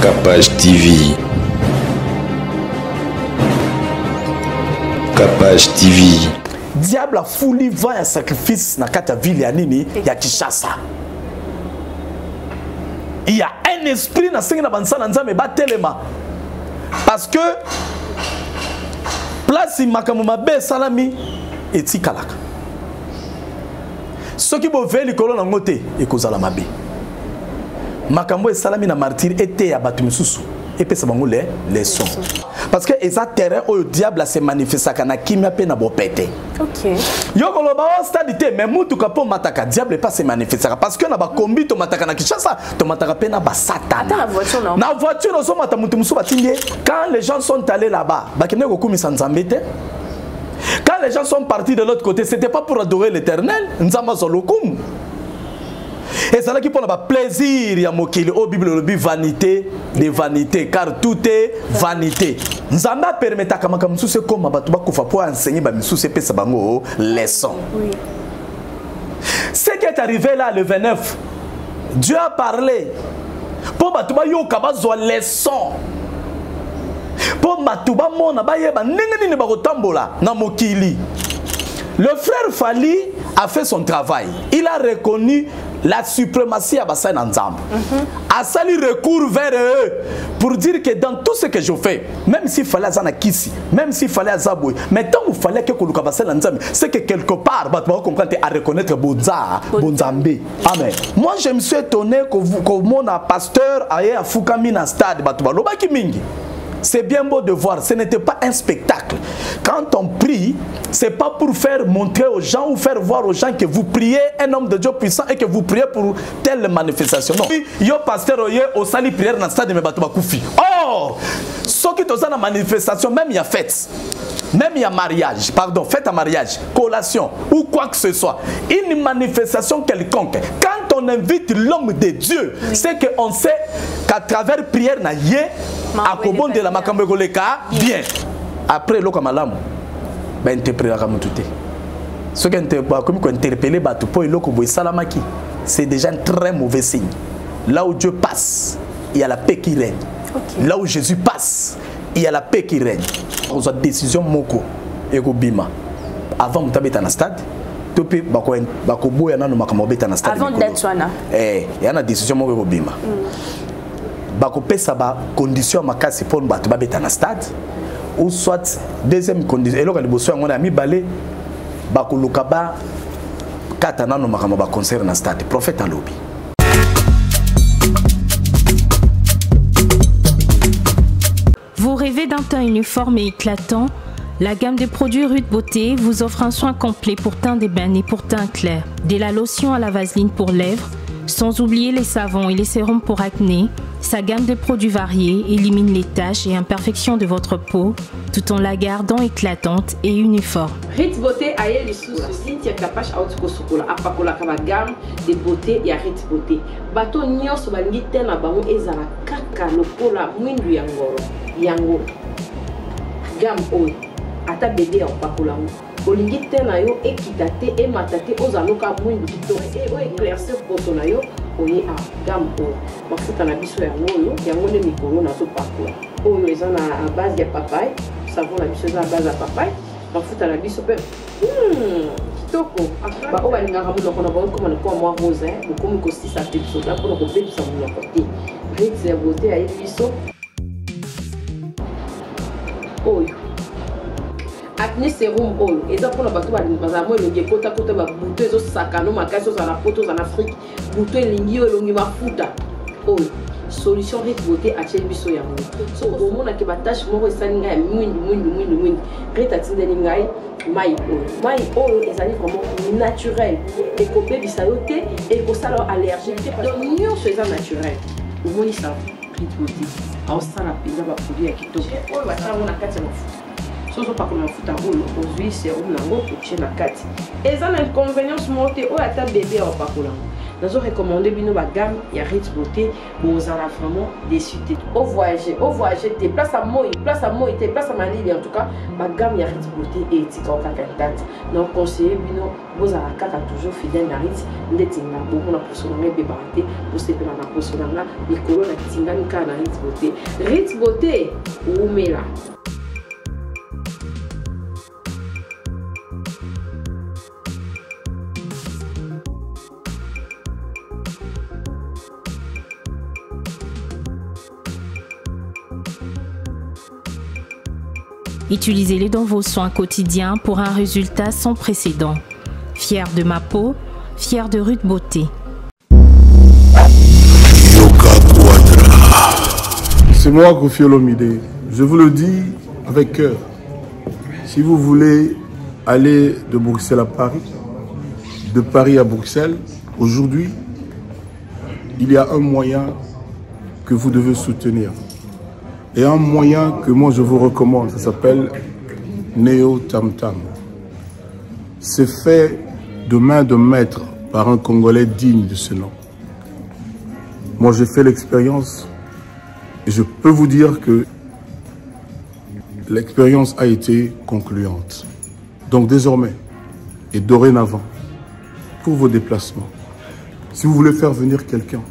Capage TV. Capage TV. Diable a fouli va un sacrifice na kata ville ya nini ya Kinshasa. Il y a un esprit na sengi na bansala nzambe batelema. Parce que place makambo mabe salami etikalaka. Soki bo veli kolo na ngote ekozala mabe. Makambo salami na martyr était ya batu misusu epesa bango les leçons. Parce que eza terrain où le diable se manifeste kana kimia pe na bopete. OK. Yo koloba o stade te mais mutu kapo mataka diable pas se manifeste parce que na ba kombi to mataka na Kinshasa to mataka pe na ba satana. Na voiture non. Na voiture no so mata mutu musu batindie quand les gens sont allés là-bas bakene ko kumisa nzambe te. Quand les gens sont partis de l'autre côté, c'était pas pour adorer l'Éternel, nzamba zolokum. Et c'est là qui pour le plaisir, il y a mokili au Bible le vanité des vanités car tout est vanité. Nzamba permet à kamaka msuse comme abatu bakufa pour enseigner ba msuse pesa bango leçon. Oui. Ce qui est arrivé là le 29, Dieu a parlé pour batu ba yo kabazo leçon. Pour matuba mona ba yeba ndenge nini ba kotambola na mokili. Le frère Fali a fait son travail. Il a reconnu la suprématie à Bassan Nzambe. A sali recours vers eux pour dire que dans tout ce que je fais, même s'il fallait Azana Kisi, même s'il fallait Azaboué, mais tant qu'il fallait que Koluka Bassan Nzambe, c'est que quelque part, tu vas comprendre à reconnaître Bonza, Bonzambe. Amen. Moi, je me suis étonné que mon pasteur aille à Foukamina stade, Batouba Mingi. C'est bien beau de voir, ce n'était pas un spectacle. Quand on prie, ce n'est pas pour faire montrer aux gens ou faire voir aux gens que vous priez un homme de Dieu puissant et que vous priez pour telle manifestation. Non. Yo pasteur oye au sali prière dans le stade de Mebatouba Koufi. Oh! Ce qui est dans la manifestation, même il y a fête. Même il y a mariage, pardon, fête à mariage, collation ou quoi que ce soit. Une manifestation quelconque. Quand on invite l'homme de Dieu, c'est qu'on sait qu'à travers prière, na yé, à Kobon de la Makambegoleka, bien. Après, l'eau comme alam, ben interpréter comme tout est. Ce qui est interpellé, c'est déjà un très mauvais signe. Là où Dieu passe, il y a la paix qui règne. Okay. Là où Jésus passe, il y a la paix qui règne. On a décision moko et bima. Avant de t'habiter dans le stade, tu peux avant d'être soana. Il y a une décision moko bima. Bako pesa ba condition makasi pour ba t'habiter dans le stade ou soit deuxième condition. Et là quand les bossu on a mis balé bako lokaba katana no makamo ba concert dans le stade. Prophète en lobby. Vous rêvez d'un teint uniforme et éclatant? La gamme de produits Rude Beauté vous offre un soin complet pour teint d'ébène et pour teint clair. De la lotion à la vaseline pour lèvres, sans oublier les savons et les sérums pour acné. Sa gamme de produits variés élimine les taches et imperfections de votre peau, tout en la gardant éclatante et uniforme. Rude Beauté a eu les sous-soucis qui capacent à autocosokola, à pakola kama gamme de beauté et à Rude Beauté. Bato nyonso balingi tena bango ezala kaka lokola mwindu yangoro. Yango gamme oyo ata bébé en pakola olingi tena yo ekitate e matate ozaloka mwindu kitoko e o éclaircir poto na yo oye a gamme oyo mafuta na biso yango ne mikolo na so pakola oyo eza na base ya papaye savon na biso eza na base ya papaye mafuta na biso pe kitoko ba o balingaka monoko na bango koma na kwa mwa rose bokomi kosisa pe biso da mpona kobebisa monoko te Rude Beauté ayebi biso oyo acné sérum oyo eza mpona bato bazala mo elongi ekota kota babuto ezosakano makasi ozala poto ozala afrique buto elingi oyo elongi mafuta oyo solution Rude Beauté atieli biso yango so omonaki batashe moko esali ngai ya mwindu Rude atindeli ngai mai oyo ezali vraiment naturel ekobebisa yo te ekosala allergique te donc nyonso eza naturel omoni sa Rude Beauté aosala mpenza baproduit ya kitoko oyo basango na kati ya mafuta soso pakola mafuta oyo ozwi serum nango otie na kati eza na inconvénience moko te oyo ata bebe aopakola Nous recommandé bino ba gamme ya Ritz Beauté pour vous en vraiment déçu. Au voyager, te place à moi, te place à Manili en tout cas, ba gamme ya Ritz Beauté et tika au date. Donc conseiller bino vous en kaka toujours fidèle à Ritz, ndetinga beaucoup na poso na be baraté, pour se na poso na mikolo na tinga nika na Ritz Beauté. Ritz Beauté oumela. Utilisez-les dans vos soins quotidiens pour un résultat sans précédent. Fier de ma peau, fier de Ruth Beauté. C'est moi, Koffi Olomide. Je vous le dis avec cœur. Si vous voulez aller de Bruxelles à Paris, de Paris à Bruxelles, aujourd'hui, il y a un moyen que vous devez soutenir. Et un moyen que moi je vous recommande, ça s'appelle Neo Tam Tam. C'est fait de main de maître par un Congolais digne de ce nom. Moi j'ai fait l'expérience et je peux vous dire que l'expérience a été concluante. Donc désormais et dorénavant, pour vos déplacements, si vous voulez faire venir quelqu'un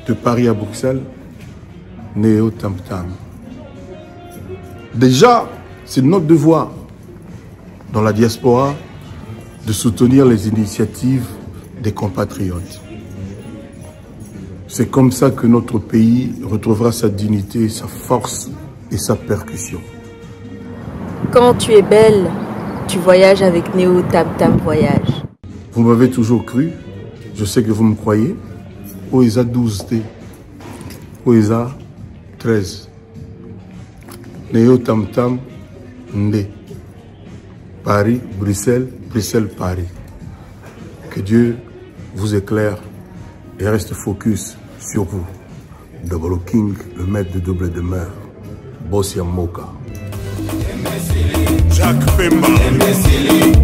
de Paris à Bruxelles, Neo Tam Tam. Déjà, c'est notre devoir dans la diaspora de soutenir les initiatives des compatriotes. C'est comme ça que notre pays retrouvera sa dignité, sa force et sa percussion. Quand tu es belle, tu voyages avec Neo Tam Tam Voyage. Vous m'avez toujours cru, je sais que vous me croyez. Oesa 12T, Oesa 13. Neo Tam Tam Ndé. Paris, Bruxelles, Bruxelles, Paris. Que Dieu vous éclaire et reste focus sur vous. Double King, le maître de double demeure. Bossia Moka. Jacques Pemba,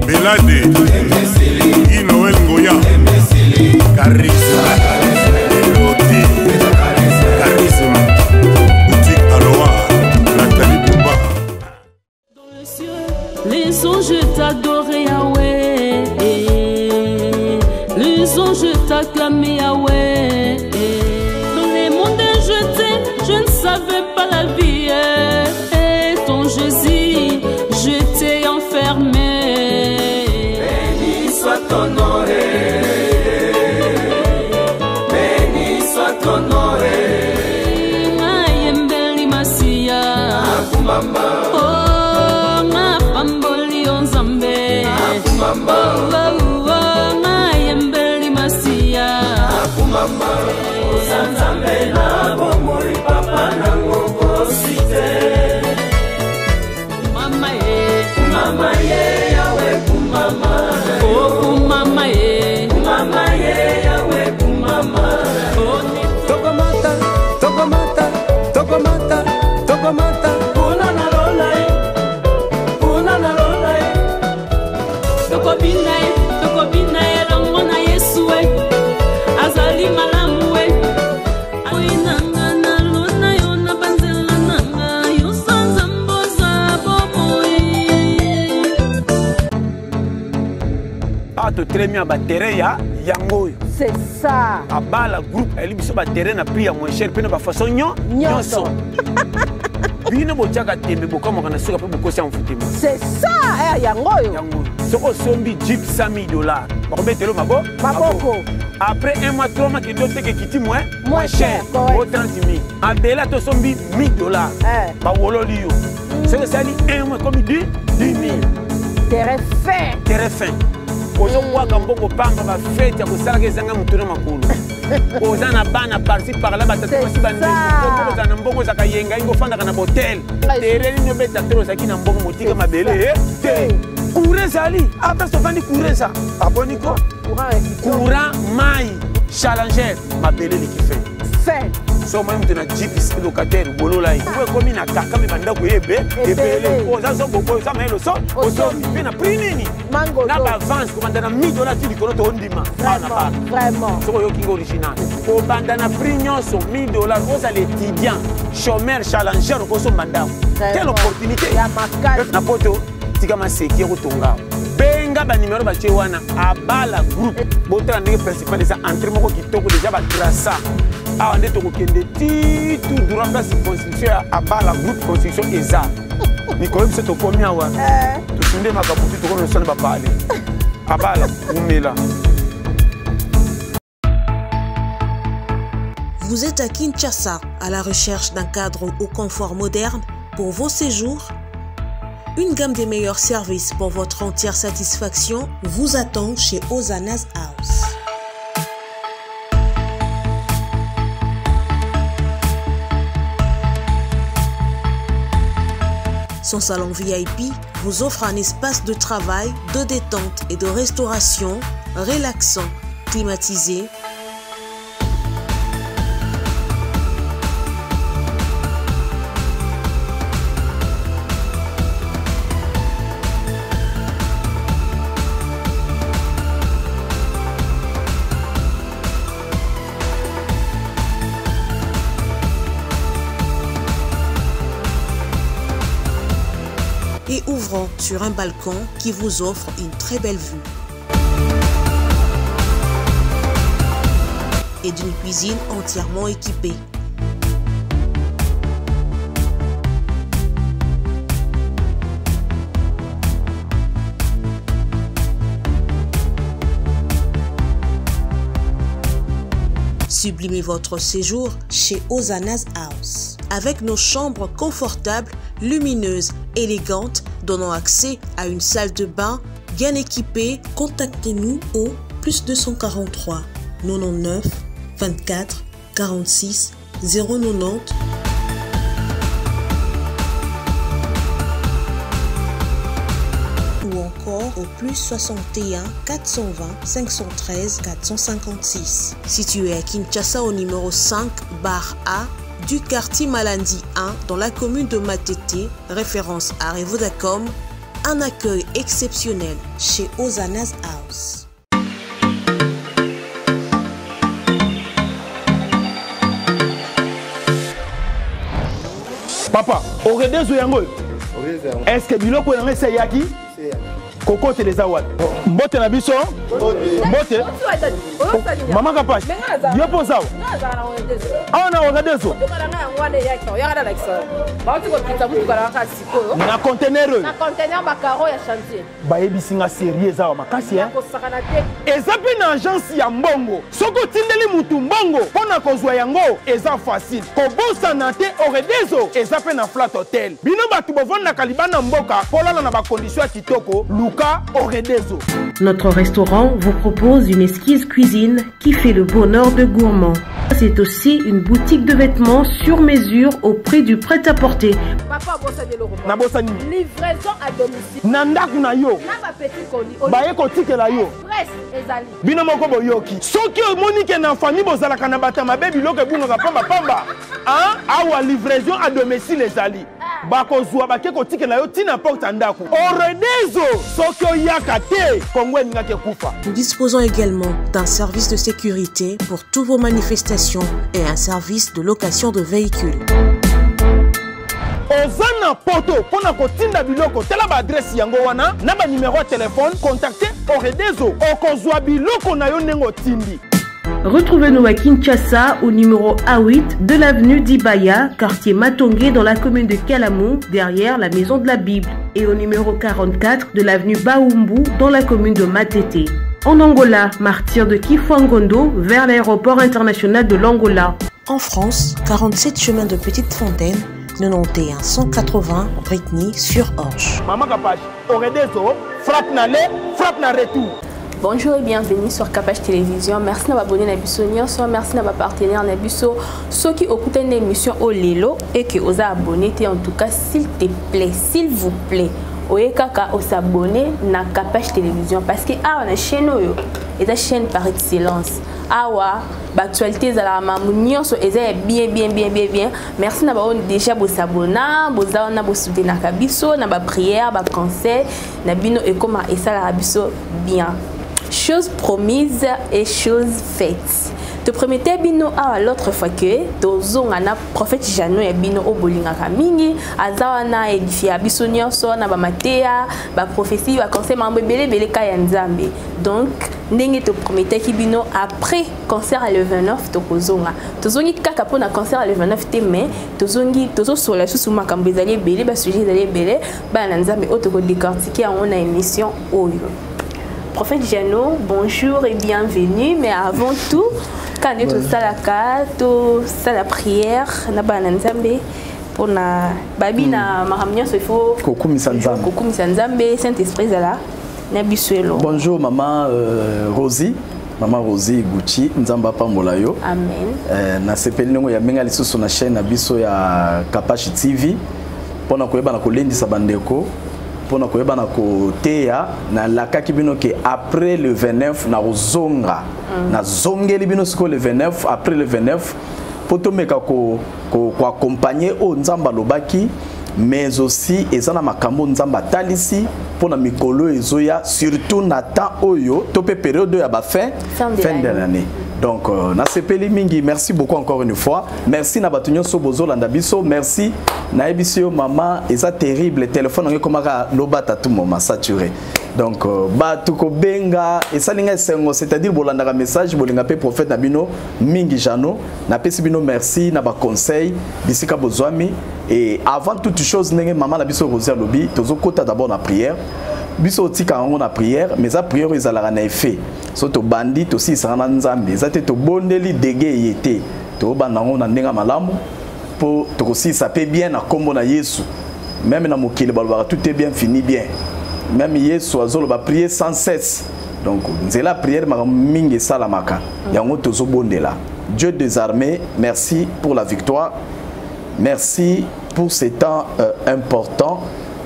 Belade, Inoël Ngoya, Charisme, Elodie, Charisme, Boutique Aloha, Nathalie Bouba. Dans les cieux, les anges t'adoraient, Yahweh. Les anges t'acclamaient, Yahweh. Dans les mondes jetés, je ne savais pas la vie. Et ton Jésus, je t'ai enfermé. Béni soit ton nom, béni soit ton nom. Mayembeli Masia, Akumama, oh Mapamboli Onzambe, Akumama, Mayembeli Masia, Akumama, Ozanzambe na bomori papa na ngokosite. Mama ye, Yahweh kumama, oh mama ye, Yahweh kumama. Tokomata, tokomata, tokomata, tokomata. Puna na lolai, tokobina ye longo na Yesu we, azali malamu we. Oinanga na lona yo na banzela nanga, yo sanza mboza boboye. Ato très bien batterie ya yango. C'est ça. Abala groupe eli biso batterie na prix ya moins cher pe na ba façon nyonso. Bino bochaka tembe bokomo kana suka pe bokosi en futima. C'est ça, yango yo. Yango. Soko sombi jeep $100,000. Bakobetelo maboko. Après un mois, 3 mois, qui doit être quitté moins cher. Au 30 000. Abela to sombi $1,000. Ba wolo liyo. C'est que ça dit un mois comme 10 000. Terrain fin. Ozo kwa kamboko pamba ba fête ya kosala ke zanga mutuna makulu. Oza na bana par-ci par-là batatu basi bandi. Oza na mbongo za kayenga ingo fanda kana hotel. Terrain ni beta tro za kina mbongo motika mabele. Courant zali, après ce vandi courant ça. Aboniko. Courant mai challenger mabele li ki fait. so moi mutu na jeep esprit locataire bolola yi ko komi na kaka me banda ko ebe ebele o za so bobo za maelo so o so mi na prix nini mango na ba avance ko banda na $1000 ti dikono to ndima vraiment so yo kingo original ko banda na prix nyonso $1000 o za l'étudiant chômeur challenger ko so banda quelle opportunité ya makasi na poto tika maseki ko tonga benga ba numéro ba chewana abala groupe botra ndenge principal eza entrée moko kitoko déjà ba grasa awa nde tokokende ti tout droit place construction ya abala groupe construction eza mikolo biso tokomi awa tosunde makambo ti tokomi osone bapale abala umela. Vous êtes à Kinshasa à la recherche d'un cadre au confort moderne pour vos séjours? Une gamme des meilleurs services pour votre entière satisfaction vous attend chez Hosanna's House. Son salon VIP vous offre un espace de travail, de détente et de restauration relaxant, climatisé, et ouvrant sur un balcon qui vous offre une très belle vue. Et d'une cuisine entièrement équipée. Sublimez votre séjour chez Hosanna's House. Avec nos chambres confortables, lumineuses, élégantes, donnant accès à une salle de bain bien équipée, contactez-nous au +243 99 24 46 090 ou encore au +61 420 513 456. Situé à Kinshasa au numéro 5 bar A du quartier Malandi 1 dans la commune de Matete, référence à Revodacom, un accueil exceptionnel chez Hosanna's House. Papa, oredezo yango. Est-ce que biloko yango c'est yaki? Koko teleza mbote na biso mbote mama kapashi yo posa awa na oredezo na conteneur bayebisinga série eza wa makasi eza pe na agence ya mbongo soko tindeli mutu mbongo mpona kozwa yango eza facile kobosana te oredezo eza pe na flat hotel bino bato bovandaka libanda mboka polala na bakondition ya kitoko luka oredezo. Notre restaurant vous propose une exquise cuisine qui fait le bonheur de gourmands. C'est aussi une boutique de vêtements sur mesure au prix du prêt-à-porter. Livraison à domicile. Nandaku na yo. Baye kotike la yo. Bino moko boyoki. Soki omonike na famille bozalaka na bata mabe biloko ebungaka pamba pamba. Hein? Awa livraison à domicile ezali. Bakozwa bake kotike la yo tina porte ndaku. Oredezo soki oyaka te kongwe ningake kufa. Nous disposons également d'un service de sécurité pour toutes vos manifestations et un service de location de véhicules. Ozana poto pona kotinda biloko tela ba adresse yango wana na ba numéro de téléphone contactez Oredezo okozwa biloko na yo nengo tindi. Retrouvez-nous à Kinshasa au numéro A8 de l'avenue d'Ibaya, quartier Matongé dans la commune de Kalamou, derrière la maison de la Bible, et au numéro 44 de l'avenue Baoumbu dans la commune de Matete. En Angola, martyr de Kifuangondo vers l'aéroport international de l'Angola. En France, 47 chemin de Petite Fontaine, 91 180 Brittany-sur-Orge. Maman Kapash, Oredezo, frappe na le, frappe na retour. Bonjour et bienvenue sur Kapash Télévision. Merci de abonner à Bisso Nyonso, merci de partenaire à Bisso. Ceux qui écoutent une émission au Lelo et qui osent abonner, en tout cas, s'il te plaît, s'il vous plaît, oye kaka s'abonner à Kapash Télévision parce que on a chaîne et la chaîne par excellence. awa l'actualité za la mamunio so eza bien. Merci na ba déjà bo sabona, bo za na bo soutenir kabiso na ba prière, ba conseil na bino et comment et ça la biso bien. Chose promise et chose faite. Te promettais bino à l'autre fois que tozonga na prophète Jano ya bino obolinga kamingi azawana édifier biso nyonso na ba matea ba prophétie ba conseil mambo belé ka ya nzambe. Donc ndenge te promettais ki bino après concert le 29 tokozonga. Tozongi kaka pona concert le 29 te mais tozongi tozo sola sous makambo ezali belé ba sujet ezali belé ba na nzambe otoko décortiquer en na émission oyo. Prophète Jano, bonjour et bienvenue, mais avant tout, quand on est la prière, na bananzambe pour na babi na maramnya il faut Coucou Misanzambe, Saint-Esprit zala na bisuelo. Bonjour maman Rosie. Maman Rosie Gucci, nzamba pambola yo. Amen. Na sepeli ngo ya menga lisusu na chaîne na biso ya Kapashi TV. Pona koyeba na kolendisa bandeko. Pona koyeba na koteya na lakaki bino ke après le 29 na rozonga. Na zongeli bino siko le 29 après le 29 potomeka ko accompagner o nzamba lobaki mais aussi ezana makambo nzamba talisi pona mikolo ezoya surtout na temps oyo topé période ya ba fin de l'année. Donc na sepeli mingi, merci beaucoup encore une fois. Merci na batunyo so bozolanda biso, merci na ebisio maman eza terrible téléphone ngé komaka lobata tout moment saturé. Donc batu ko benga esalinga sengo, c'est-à-dire bolanda ka message bolinga pe prophète na bino mingi Jano na pesi bino merci na ba conseil bisika bozwami. Et avant toute chose ndenge maman na biso Rosia lobi tozo kota d'abord na prière. Biso tika ngo na prière mais za prière ezalaka na effet so to bandi to si sana nzambe za te to bondeli dege yete to banda ngo na ndenga malamu po to ko si ça peut bien na kombo na Yesu même na mokili balobaka tout est bien fini bien même Yesu azolo ba prier sans cesse. Donc nzela prière ma mingi salamaka yango tozo bondela. Dieu des armées, merci pour la victoire, merci pour ces temps importants.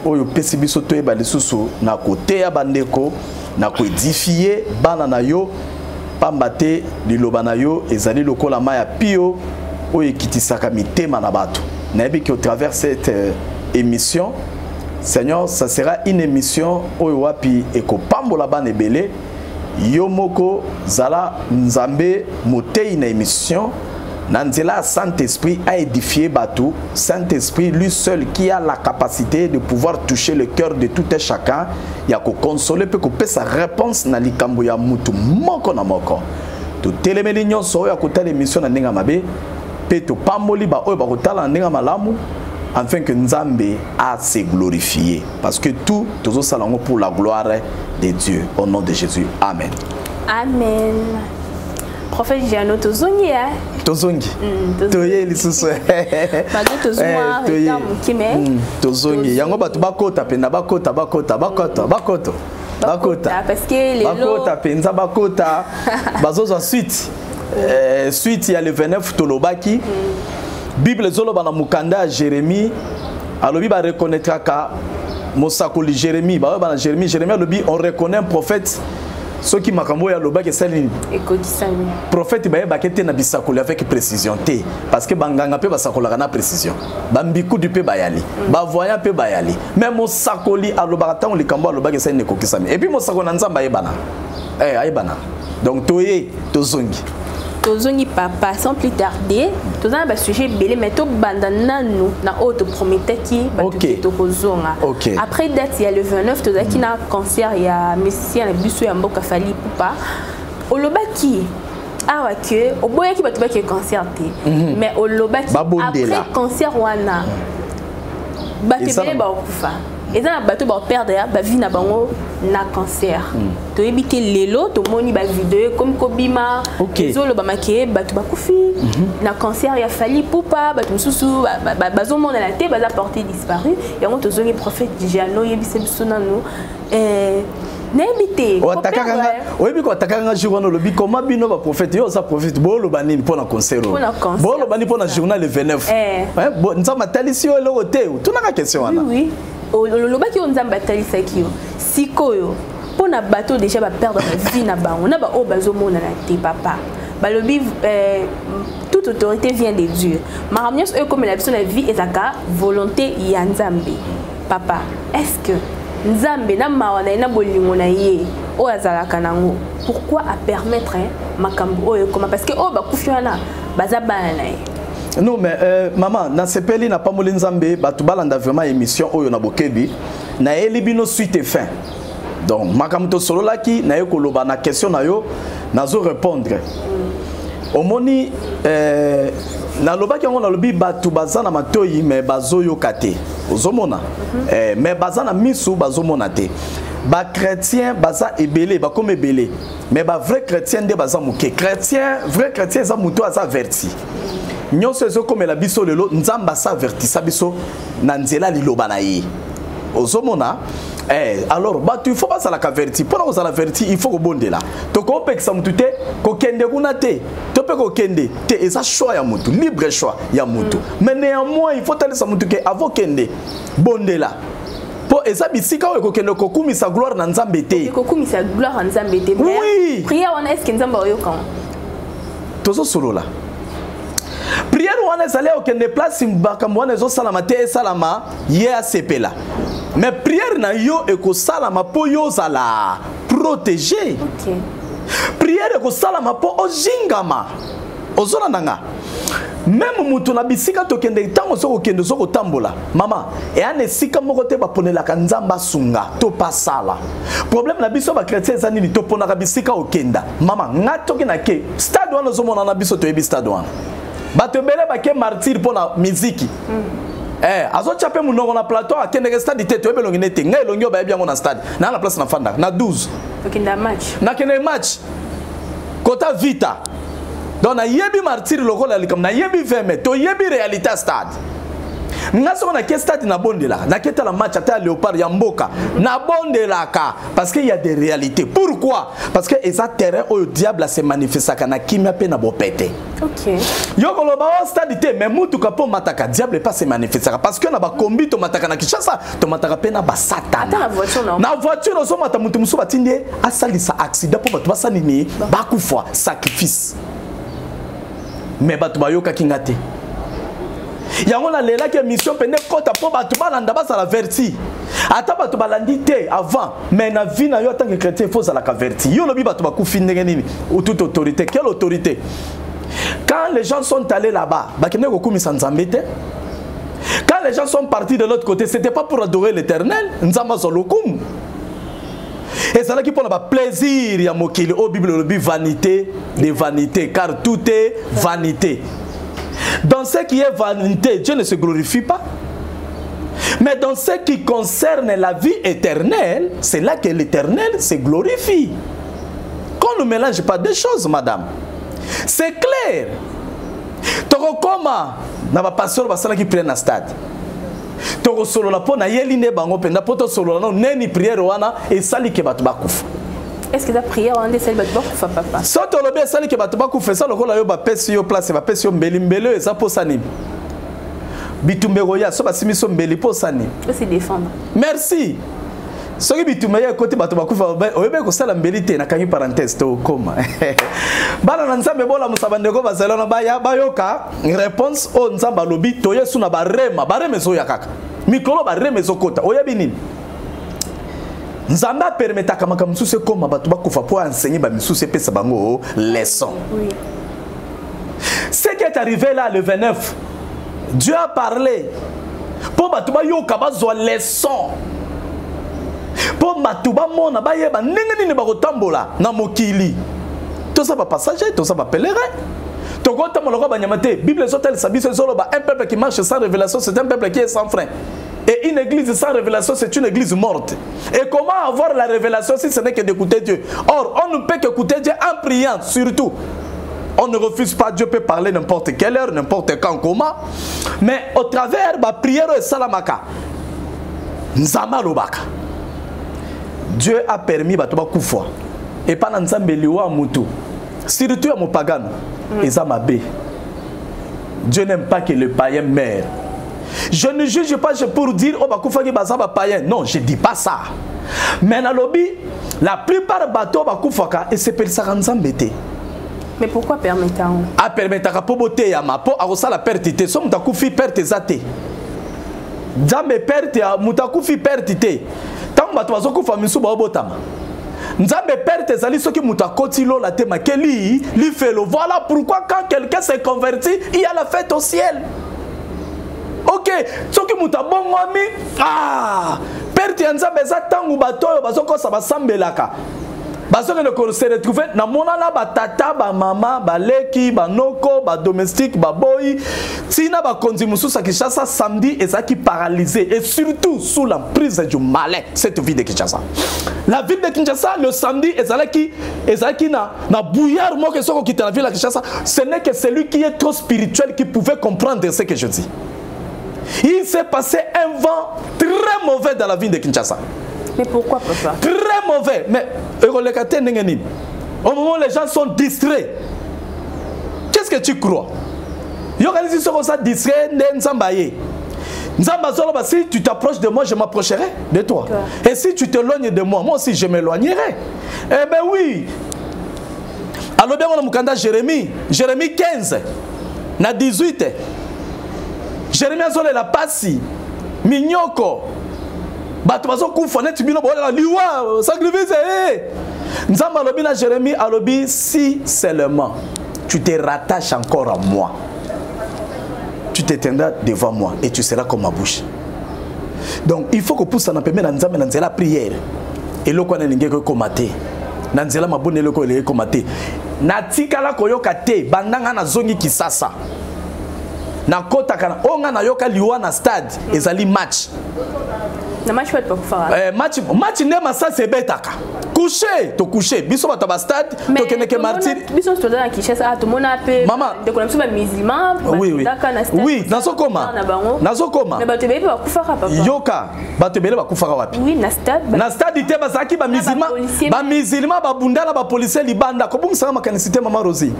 Oyo pesi biso to eba lisusu na kote ya bandeko na ko édifier bana na yo pambate liloba na yo ezali lokola maya pio oyo kitisaka mitema na bato na ebi ki au travers cette émission Seigneur, ça sera une émission oyo wapi eko pambola bana ebele yo moko zala nzambe motei na émission. Nanzela Saint-Esprit a édifié Batou. Saint-Esprit lui seul qui a la capacité de pouvoir toucher le cœur de tout et chacun. Il y a qu'à consoler peut couper sa réponse na likambo ya mutu moko na moko. To télémélignon so ya kota l'émission na ndinga mabe pe to pamboli ba oyo ba kotala ndinga malamu afin que Nzambe a se glorifier parce que tout tozo salango pour la gloire de Dieu au nom de Jésus. Amen. Amen. Prophète Jano tozongi ya tozongi toye lisusu bato tozonga reta mukime tozongi yango bato bakota penda bakota parce que les bakota penza bakota bazozwa suite suite ya le 29 tolobaki Bible zoloba na mukanda Jérémie alobi ba reconnaîtra ka mosakoli Jérémie ba na Jérémie alobi on reconnaît un prophète. Ce qui m'a camboyé à l'obak et saline. Prophète Baye Bakete na bisakoli avec précision té parce que banganga pe basakola na précision. Bambiku du pe bayali. Ba voyant pe bayali. Même mon sakoli à l'obata on les cambo à l'obak et saline kokisami. Et puis mon sakona nzamba yebana. Ayebana. Donc toye tozongi. Tozongi papa sans plus tarder. Tozana ba sujet belé mais to bandana nous na autre promettait qui to kozonga. Après date il y a le 29 tozaki na concert il y a Messia na biso ya mboka fali pupa. Olobaki awa que oboyaki bato ba ki concert mais olobaki après concert wana bato belé ba okufa. Et ça bato ba perdre ba vie na bango na cancer. To ebité lelo to moni ba vidéo comme kobima ezolo ba maké bato ba kufi na cancer ya fali pupa bato mususu bazo mona la té baza porté disparu yango to zongi prophète Jano yebise biso nanu n'habité oyebi ko atakanga journal lobi comment bino ba prophète yo sa prophète bolo banini pona concert bolo bani pona journal le 29 bon nzama talisi yo lo te tunaka question wana oui olobaki on nzamba talisaki yo sikoyo pona bato déjà ba perdre la vie na bango na ba o bazomona na te papa balobi toute autorité vient de Dieu. Maramios comme la vie est à volonté yanzambe. Papa, est-ce que Nzambe na mawana na bolingo na ye o azalaka nango pourquoi à permettre makambo oyo comme parce que o ba kufiana bazabana na ye. Non mais maman na sepeli na pamoli Nzambe batu balanda vraiment émission oyo na bokebi na elibino suite et fin. Donc makamto solo laki na yo koloba na question na yo nazo répondre. Omoni na loba ki ngona lobi batu bazana matoyi mais bazoyo kate. Ozomona mais bazana misu bazomona te. Ba chrétien baza ebele ba comme ebele mais ba vrai chrétien de baza muke. Chrétien vrai chrétien za muto aza averti. Nyonso ezo comme la biso lelo nzamba sa avertisa biso na nzela liloba na ye. Ozomona alors batu il faut pas ça la averti pour nous la averti il faut que bonde là to ko pekisa mutu te ko kende kuna te to pe ko kende te eza choix ya mutu libre choix ya mutu mais néanmoins il faut aller sa mutu ke avant kende bonde là pour eza bisika ko kende ko kumisa gloire na Nzambe te ko kumisa gloire na Nzambe te oui prière on est-ce que Nzambe oyo kan tozo solo là prière on est allé au kende place mbaka mwana zo salama te salama ye asepela. Mais prière na yo eko salama po yo zala protéger. OK. Prière eko salama po ojingama. Ozona nanga. Même mutu na bisika to kende tango soko kende soko tambola. Mama, e ane sika moko te ba ponela ka Nzamba sunga to pasala. Problème na biso ba chrétien za nini to pona ka bisika okenda. Mama, ngato ke na ke stade wana zo mona na biso to yebi stade wana. Ba te bele ba ke martyr pona miziki. Azo chapé munongo na plateau a kende stade tete ebe longine te ngai longyo ba bien na stade na la place na fanda na 12 okenda match na kende match kota vita donc na yebi martyr lokola likam na yebi veme to yebi réalité stade ngaso na ke stade na bondela na keta la match ata Léopard ya mboka na bondela ka parce que il y a des réalités. Pourquoi? Parce que eza terrain au diable se manifesta kana kimia pe na bopete. OK. Yo koloba o stade te mais mutu ka po mataka diable pas se manifesta parce que na ba kombi to mataka na Kinshasa to mataka pe na ba satana. Ata na voiture non. Na voiture zo mata mutu musu batinde asalisa accident po batu basani ni bakufa sacrifice. Mais batu bayoka kingate. Yango na lela ke mission pende kota po batu balanda basa la verti. Ata batu balandi te avant mais na vie na yo tant que chrétien faut ça la verti. Yo lobi batu bakufi ndenge nini ou toute autorité. Quelle autorité? Quand les gens sont allés là-bas, bakene ko kumisa Nzambe te. Quand les gens sont partis de l'autre côté, c'était pas pour adorer l'Éternel, Nzamba zolokum. Et c'est là qui pour le plaisir ya mokili au Bible lobi vanité de vanité car tout est vanité. Dans ce qui est vanité, Dieu ne se glorifie pas. Mais dans ce qui concerne la vie éternelle, c'est là que l'Éternel se glorifie. Qu'on ne mélange pas des choses, madame. C'est clair. Torokoma, na ba pasteur basala qui prennent un stade. Toro solo la po na yeline bango penda poto solo na neni prière wana et sali ke batu bakufa. Est-ce que la prière on est celle bakufa papa? Soto lobe sali ke batu bakufa ça lokola yo ba pesi yo place ba pesi yo mbeli mbele eza po sani. Bitumbero ya so ba simiso mbeli po sani. Se défendre. Merci. Soki bitume ya côté batu bakufa oyebe ko sala mbeli te na kangi parenthèse to koma. Bana na Nzambe bola musabandeko bazalana ba ya bayoka réponse o Nzamba lobi to yesu na bareme zo ya kaka. Mikolo bareme zo kota oyebi nini? Nzamba permetaka makambo msusu koma batu bakufa po enseigner ba misusu pesa bango leçon. Oui. Ce qui est arrivé là le 29, Dieu a parlé pour batu ba yoka bazwa leçon. Pour batu ba mona ba yeba ndenge nini ba kotambola na mokili. Tout ça va passager, tout ça va pèlerin. Tokota moloko ba nyamate, Bible sotel sabiso zoloba un peuple qui marche sans révélation, c'est un peuple qui est sans frein. Et une église sans révélation, c'est une église morte. Et comment avoir la révélation si ce n'est que d'écouter Dieu? Or, on ne peut qu'écouter Dieu en priant, surtout. On ne refuse pas, Dieu peut parler n'importe quelle heure, n'importe quand, comment. Mais au travers de la prière et salamaka, Nzamba lobaka. Dieu a permis batuba kufwa. Et pas Nzambe liwa mutu. Surtout à mon pagano. Et ça m'a bé. Dieu n'aime pas que le païen meure. Je ne juge pas pour dire oh bakufa ki bazaba païen. Non, je dis pas ça. Mais na lobby, la plupart bateaux bakufaka et c'est per Nzambe te. Mais pourquoi permettre? Ah, permettre à poboter ya ma po a la perte. So mutakufi perte zate. Nzambe perte ya mutakufi perte te. Tant bato bazokufa misu ba obotama. Nzambe perte zali soki mutakoti lo la tema keli li felo. Voilà pourquoi quand quelqu'un s'est converti, il y a la fête au ciel. OK, soki mutabongwami ah perte ya nzambe za tangu batoyo bazoko sa basambelaka. Basoke ne se retrouver na mona la batata ba mama ba leki ba noko ba domestique ba boy tina ba konzi mususa Kinshasa samedi ezaki paralysé et surtout sous l'emprise du malin cette ville de Kinshasa. La ville de Kinshasa le samedi ezalaki na bouillard mo que soko quitter la ville de Kinshasa, ce n'est que celui qui est trop spirituel qui pouvait comprendre ce que je dis. Il s'est passé un vent très mauvais dans la ville de Kinshasa. Mais pourquoi, papa? Très mauvais. Mais au moment où les gens sont distraits, qu'est-ce que tu crois? Si tu t'approches de moi, je m'approcherai de toi. Et si tu t'éloignes de moi, moi aussi je m'éloignerai. Eh bien oui. Alors bien on a Jérémie 15, na 18. Jérémie a la passi, mignoko. Bato bazo kufa net bino bola liwa sacrifice nzamba alobi na Jérémie alobi si seulement tu te rattaches encore à moi, tu t'éteindras devant moi et tu seras comme ma bouche. Donc il faut que pousse na pembe na nzambe na nzela prière et lokwa na lingeko komate na nzela mabone loko le komate na tikala koyoka te bandanga na zongi Kisasa na kota kana onga na yoka liwa na stade ezali match. Na match pas pour faire. Match ne massa c'est betaka. Coucher, to coucher. Biso ba taba stade, to keneke martyr. Biso to dans Kinshasa, to mona pe. Maman, de konamso ba musulman. Oui. Oui, nazo koma. Nazo koma. Mais ba te bele ba kufara papa. Yoka, ba te bele ba kufara wapi? Oui, na stade. Na stade ite ba saki ba musulman. Ba musulman ba bundala ba policier libanda. Ko bungisa makanisite mama Rosie.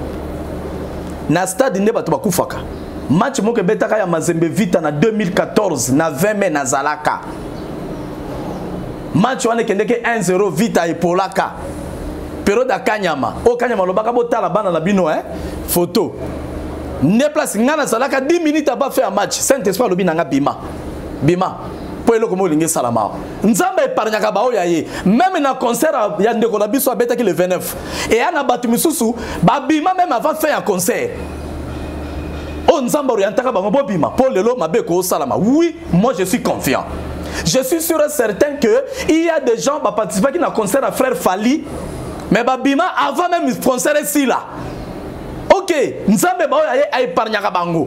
Na stade ne ba to ba kufaka. Match moke betaka ya Mazembe Vita na 2014 na 20 mai na Zalaka. Match wane kendeke 1-0 Vita et Polaka. Période à Kanyama. O Kanyama lobaka botala bana na bino photo. Ne place ngana Zalaka 10 minutes a pas fait un match. Saint-Esprit lobi nanga bima. Bima. Po eloko mo lingi salama. Nzamba epargnaka ba oya ye. Même na concert ya ndeko na biso abetaki le 29. Et ana batu misusu ba bima même avant faire un concert. Oh Nzamba orientaka ba ngo bima. Po lelo mabe ko salama. Oui, moi je suis confiant. Je suis sûr et certain que il y a des gens qui participent qui n'a concert à frère Fali, mais babima avant même le concert ici là. Ok, Nzambe ba a épargnaka bango.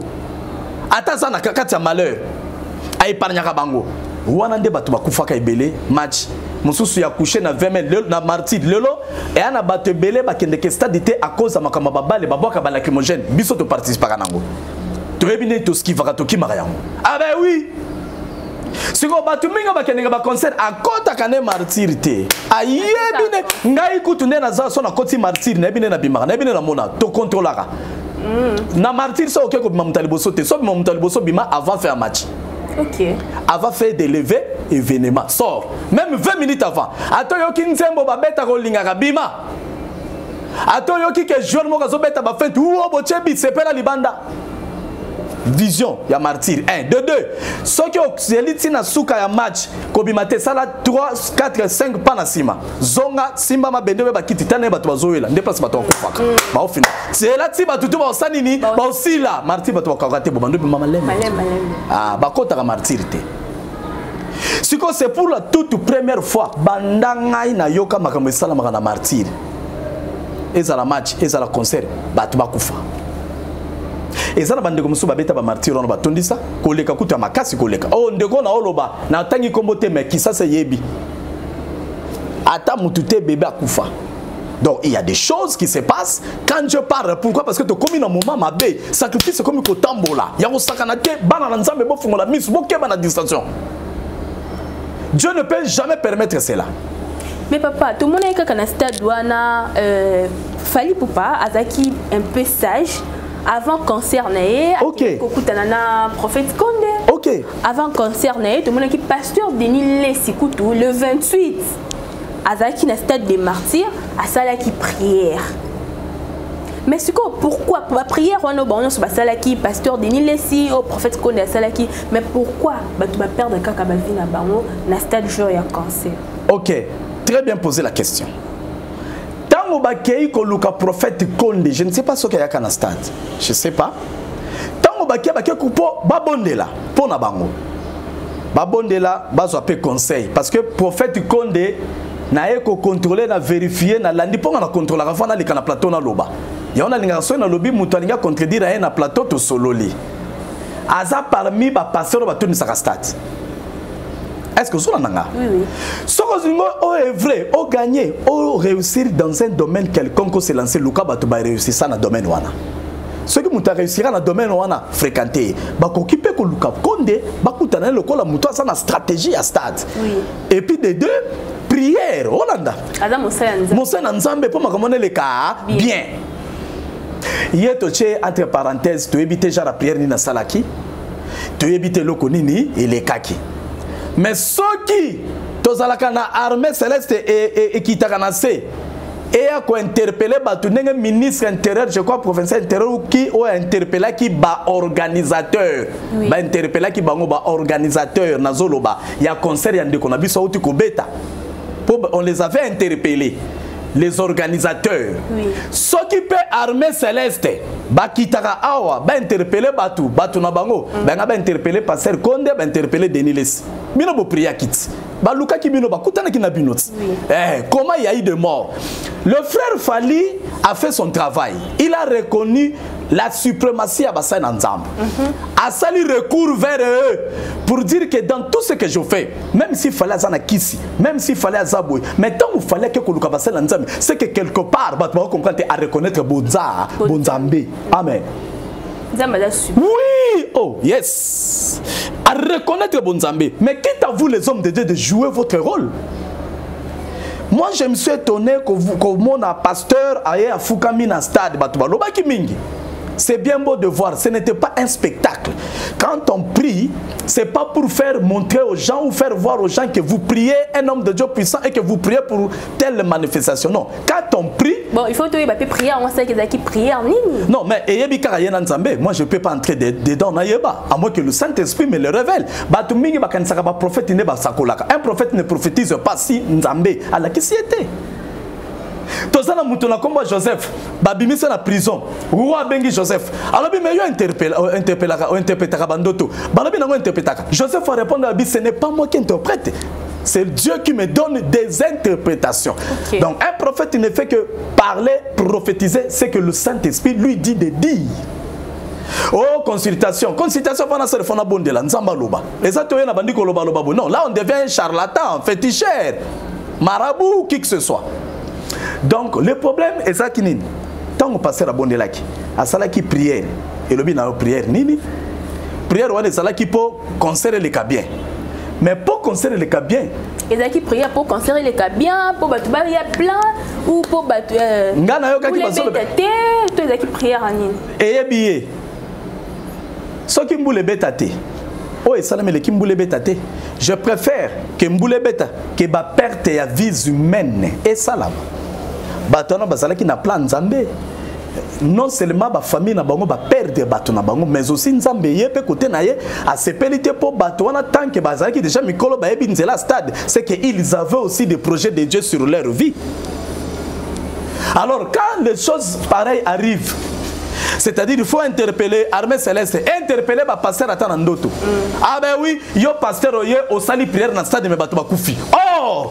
Ata ça na kakati malheur. A épargnaka bango. Wana nde batu bakufaka ebele match. Mususu ya coucher na 20 mai na martyr lelo et ana batu ebele bakende ke stade té à cause de makamba babale baboka ba lacrymogène. Biso to participer nango. To ebine to ski vaka to kimara yango. Ah ben oui. Si vous avez un concert à côté de martyr, aïe, ngai kutunde na za so na koti martyr na bine na bimara na bine na mona to contrôlera. Na martyr so ok ko bimama taliboso te so bimama taliboso bima avant faire un match. OK. Avant faire des levées événement. Sort même 20 minutes avant. Ato yoki nzembo ba beta ko lingaka bima. Ato yoki ke joueur mo ka zo beta ba fait ou bochebi sepela libanda. Vision ya martyr 1 de 2 ceux qui ont na suka ya match kobimate sala 3 4 5 pana sima zonga simba mabende ba kititane bato bazoela ndeplas bato bakufaka ba ofina c'est là ti bato to ba sanini ba osila martyr bato bakakate bo bandu mama lema ah bakota ka martyr te siko c'est pour la toute première fois bandangai na yoka makambo sala makana martyr ezala match ezala concert bato bakufa. Et ça, bande comme ça, babeta ba martyr on ba tondisa, koleka kutu makasi koleka. Oh ndeko na oloba, na tangi kombote mais qui ça c'est yebi. Ata mutute bébé akufa. Donc il y a des choses qui se passent quand je parle. Pourquoi? Parce que tu commis un moment ma bé, sacrifice comme ko tambola. Ya ko sakanate bana nzambe bo fungola miss bo keba na distraction. Dieu ne peut jamais permettre cela. Mais papa, tout le monde est quand stade douana Fali Poupa azaki un peu sage. Avant concert OK. Prophète Condé. OK. Avant concert tout le monde qui pasteur Denis Lesikutu le 28. Azaki na stade des martyrs à sala qui prière. Mais c'est quoi, pourquoi pour la prière on a bon sur Basalaki, pasteur Denis Lessi, au prophète Konde Salaki, mais pourquoi tu vas perdre kaka ba vie na bango na stade jour ya cancer? OK, très bien posé la question. Tango bakei ko luka prophète Konde, je ne sais pas ce qu'il y a kana stade. Je sais pas. Tango bakei ko po babondela po na bango. Babondela bazwa pe conseil parce que prophète Konde na eko contrôler na vérifier na landi ponga na contrôler avant na lika na plateau na loba. Ya on a linga so na lobi mutu alinga contredire na plateau to sololi. Aza parmi ba pasteur ba tuni sa stade. Est-ce que vous avez oui. Ce que est vrai, au gagner, au réussir dans un domaine quelconque, c'est lancer Luka Batouba réussir ça dans le domaine wana. Ce qui m'a réussi dans le domaine wana fréquenté, bah occupé que Luka Konde, bah coutane le col mouton ça na stratégie à stade. Oui. Et puis des deux prières, Hollanda. Adam Moussa Nzambe pour m'accompagner les cas bien. Hier toché entre parenthèses, tu évites déjà la prière ni na salaki, tu évites le konini et les kaki. Mais ceux qui, tous à la armée céleste et qui t'a canacé, et à quoi interpeller, le ministre intérieur, je crois, provincial intérieur, qui a interpellé qui bat organisateur, bah interpellé qui bat organisateur, nazoloba, il y a concert, il y a des conabis, on les avait interpellés. Les organisateurs, ceux qui paient armée céleste, bakitara awa, ba interpeller batu na bango, ba interpeller pasteur Konde, ba interpeller Denis Lessi. Bino bo priya kit. Ba luka ki bino ba kutana ki na binoti. Comment il y a eu de morts? Le frère Fali a fait son travail. Il a reconnu la suprématie à Bassan Nzambe. A sali recours vers eux pour dire que dans tout ce que je fais, même s'il fallait Azana Kisi, même s'il fallait Azaboué, mais tant qu'il fallait que Koluka Bassan Nzambe, c'est que quelque part, tu vas comprendre à reconnaître Bonza, Bonzambe. Amen. Oui, oh yes. À reconnaître Bonzambe. Mais qui t'a vous les hommes de Dieu de jouer votre rôle? Moi, je me suis étonné que mon pasteur aille à Foukamina stade, Batouba Mingi. C'est bien beau de voir, ce n'était pas un spectacle. Quand on prie, ce n'est pas pour faire montrer aux gens ou faire voir aux gens que vous priez un homme de Dieu puissant et que vous priez pour telle manifestation. Non, quand on prie... Bon, il faut que tu prier, on sait qu'ils ont prié en ligne. Non, mais moi je ne peux pas entrer dedans, à moins que le Saint-Esprit me le révèle. Un prophète ne prophétise pas si Nzambe à la qui s'y était. Tozana mutuna komba Joseph babimisa na prison roi bengi Joseph alors bi meyo interprétaka bandoto balobi nango interprétaka Joseph a répondu à bi ce n'est pas moi qui interprète, c'est Dieu qui me donne des interprétations. Donc un prophète ne fait que parler, prophétiser, c'est que le Saint-Esprit lui dit de dire. Oh, consultation pendant ce fond bon de la nzamba loba et ça toyena bandiko loba loba. Non, là on devient charlatan, féticheur, marabout, qui que ce soit. Donc le problème est ça qui nini. Tant qu'on passe à Bondelaki, à Salaki prière, et le bien prière nini, prière ou à Salaki pour conserver les cas bien. Mais pour conserver les cas bien. Et ça qui prière pour conserver les cas bien, pour battre il y a plein ou pour battre. Ngana yo kaki baso. Toi ça qui prière en nini. Et bien. Ce qui mboule betate. Oh et salam le kimboule betate. Je préfère que mboule beta que ba perte ya vie humaine et salam. Batona bazala qui na plan Nzambe. Non seulement ba famille na bango ba perdre batona bango mais aussi Nzambe yé côté na yé a sepelité pour batona tant que bazala qui déjà mikolo ba yebi nzela stade, c'est que ils avaient aussi des projets de Dieu sur leur vie. Alors quand les choses pareilles arrivent, c'est-à-dire il faut interpeller armée céleste, interpeller ba pasteur ata ndoto. Ah ben oui, yo pasteur oye au sali prière na stade me bato ba kufi. Oh,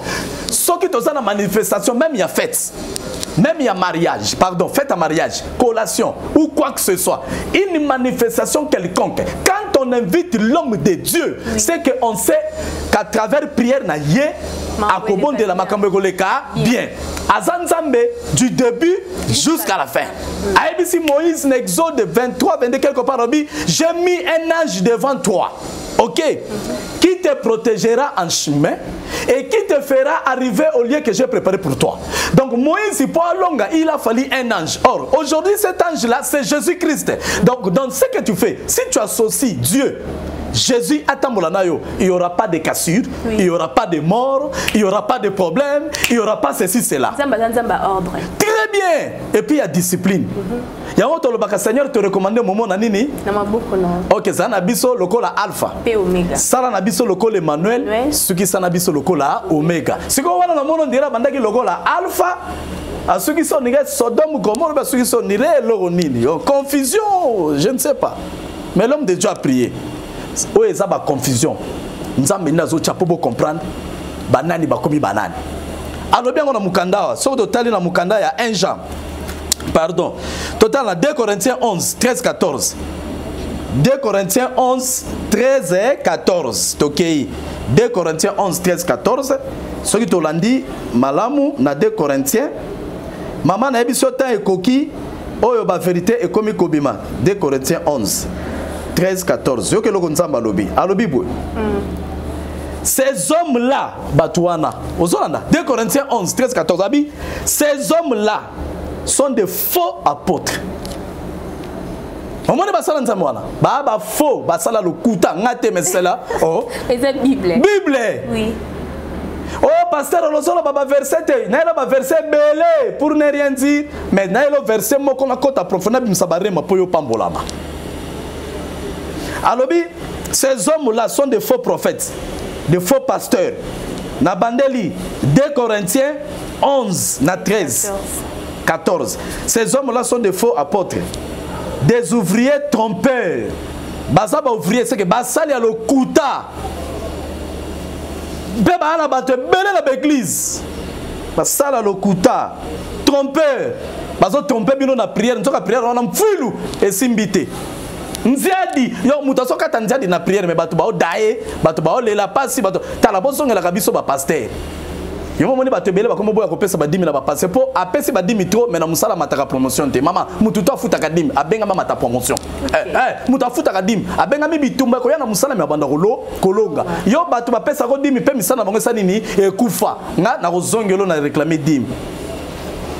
ce qui est dans manifestation même il y a fête. Même il y a mariage, pardon, fête à mariage, collation ou quoi que ce soit, une manifestation quelconque. Quand on invite l'homme de Dieu, c'est qu'on sait qu'à travers prière na yé, à Kobon de la Makambegoleka, bien. À Zanzambe, du début jusqu'à la fin. À ABC Moïse, Exode 23, 22, quelque part, j'ai mis un ange devant toi. Ok, qui te protégera en chemin et qui te fera arriver au lieu que j'ai préparé pour toi. Donc Moïse, il a fallu un ange. Or, aujourd'hui, cet ange-là, c'est Jésus-Christ. Donc, dans ce que tu fais, si tu associes Dieu Jésus attend nayo, il n'y aura pas de cassure, il n'y aura pas de mort, il n'y aura pas de problème, il n'y aura pas ceci, cela. Très bien. Et puis il y a discipline. Il y a un autre Seigneur te recommande au moment nanini. Ok, ça n'a biso lokola alpha. P oméga. Ça n'a biso lokola Emmanuel. Ce qui ça n'a biso lokola oméga. Ce qu'on voit dans le monde on dirait bandaki lokola alpha. À ceux qui sont nés Sodome Gomorrhe, ceux qui sont nés Loronini. Confusion, je ne sais pas. Mais l'homme de Dieu a prié. Où est la confusion? Nous avons besoin de comprendre. Banani bakomi banani. Alors bien on a mukanda. Sauf total na mukanda il y a 1 Jean. Pardon. Total na 2 Corinthiens 11, 13, 14. 2 Corinthiens 11, 13 et 14. Tokei. 2 Corinthiens 11, 13, 14. Ce qui tolandi malamu na 2 Corinthiens. Maman na ebiso tan ekoki oyo ba vérité et komi kobima. 2 Corinthiens 11, 13, 14. Yo ke loko nzamba lobi. Alobi boy. Ces hommes-là, Batouana, 2 Corinthiens 11, 13, 14, Abi, ces hommes-là sont des faux apôtres. Au moins, basala nzamwana, ba faux, basala le kuta, ngate mesela, oh. Et c'est Bible. Bible. Oui. Oh, pasteur, on a baba verset, naïla ba verset belé pour ne rien dire, mais naïla verset moko na kota profondeur bimsabare ma poyo pambolama. Alobi, ces hommes-là sont des faux prophètes. De faux pasteurs. Na bandeli 2 Corinthiens 11 na 13 14. Ces hommes-là sont des faux apôtres. Des ouvriers trompeurs. Bazaba ouvrier c'est que basali a le kuta. Beba ana bate belé la église. Basala le kuta. Trompeur. Bazo tromper bino na prière, nzoka prière on am fuilu et simbité. Nziadi yo mutaso kata nziadi na prière mais batu ba odaye batu ba olela pasi batu tala bosonga la kabiso ba pasteur yo moni batu belé ba komo boya kopesa ba 10 000 ba passer pour apesi ba 10 000 trop mais na musala mataka promotion te mama mutu to afuta ka 10 abenga mama ta promotion mutu afuta ka 10 abenga mi bitumba ko ya na musala me banda kolonga yo batu ba pesa ko 10 000 pe misana bango sanini ekufa nga na kozongelo na réclamer 10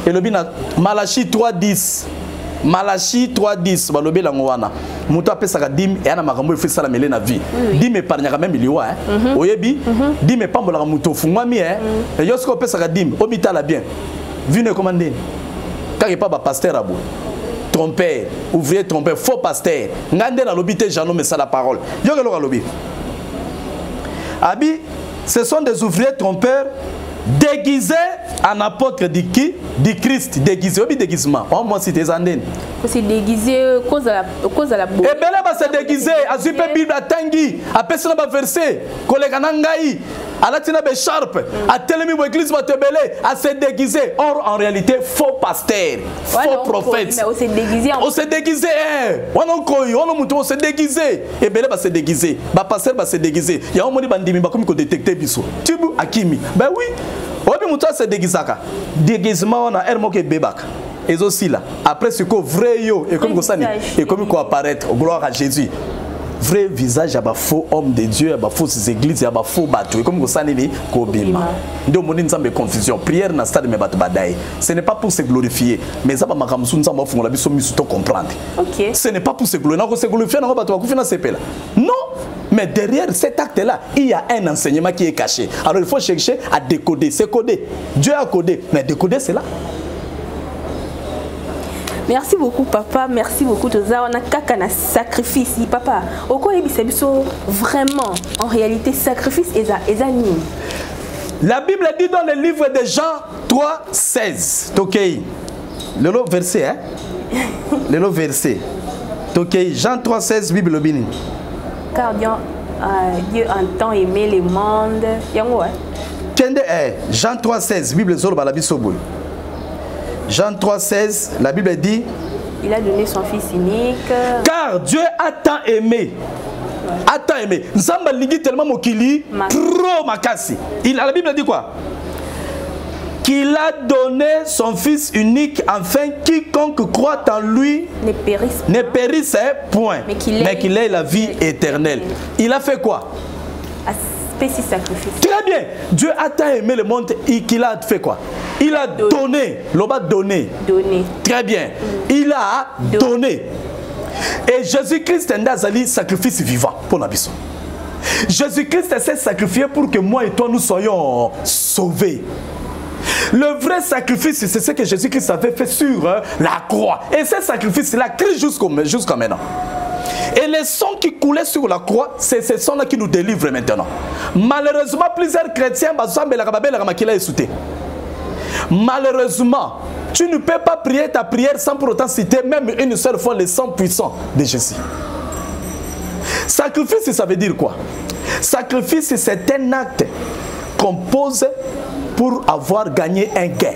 et le bina Malachi 3:10 Malachi 3:10 balobi la ngwana muto apesaka dim et ana makambo il faut ça la mêler na vie dim épargne quand même liwa oyebi dim pambola muto fungwami et yosko pesaka dim obitala bien vine commander car il pas ba pasteur abo trompeur ouvrier trompeur faux pasteur ngande na lobité jano mais ça la parole yokelo ka lobi abi ce sont des ouvriers trompeurs déguisé en apôtre du Christ, déguisé, obi déguisement. Oh moi c'est des andènes. C'est déguisé cause à la boue. Et ben là bah c'est déguisé. Azupe Bible à tangi, à personne ba verset, collègue nangai, à la tina be sharp, à telemi bo église ba te belé, à se déguisé. Or en réalité faux pasteur, faux prophète. Mais on s'est déguisé. On s'est déguisé. On en koyi, on muto se déguisé. Et ben là bah c'est déguisé. Ba pasteur ba se déguisé. Ya on moni bandimi ba comme ko détecter biso. Tibu akimi. Ben oui. Obi muto se déguisaka. Déguisement na ermo ke bebaka. Et aussi là, après ce que vrai yo et comme ça et comme quoi apparaître gloire à Jésus. Vrai visage à faux homme de Dieu, à fausses églises, à faux bateau et comme ça ni kobima. Donc mon nzambe confusion, prière na stade me bato badaye. Ce n'est pas pour se glorifier, mais ça ba makamsu nzamba fungola biso misuto comprendre. OK. Ce n'est pas pour se glorifier, na ko se glorifier na bato bakufina sepela. Non. Mais derrière cet acte-là, il y a un enseignement qui est caché. Alors il faut chercher à décoder. C'est codé. Dieu a codé. Mais décoder, c'est là. Merci beaucoup, papa. Merci beaucoup. On a kakana sacrifice, papa. Au quoi il vraiment, en réalité, sacrifice est anime. La Bible dit dans le livre de Jean 3:16. Tokei. Le verset, hein? Le verset. Tokei. Jean 3:16, Bible Bini. Car Dieu a tant aimé le monde. Jean 3:16, Bible Zorba la Bisoboul. Jean 3:16, la Bible dit il a donné son fils unique. Car Dieu a tant aimé. A tant aimé. Nzamba ligi tellement mokili trop makasi. La Bible dit quoi? Qu'il a donné son fils unique afin quiconque croit en lui ne périsse point, mais qu'il ait la vie éternelle. Il a fait quoi? Sacrifice. Très bien. Dieu a tant aimé le monde qu'il a fait quoi? Il a donné. L'homme a donné. Donné. Très bien. Il a donné. Et Jésus-Christ est un sacrifice vivant pour la biso. Jésus-Christ s'est sacrifié pour que moi et toi nous soyons sauvés. Le vrai sacrifice, c'est ce que Jésus-Christ avait fait sur la croix. Et ce sacrifice-là crie jusqu'à maintenant. Et les sons qui coulaient sur la croix, c'est ces sons-là qui nous délivrent maintenant. Malheureusement, plusieurs chrétiens, malheureusement, tu ne peux pas prier ta prière sans pour autant citer même une seule fois les sons puissants de Jésus. Sacrifice, ça veut dire quoi? Sacrifice, c'est un acte qu'on pose pour avoir gagné un gain.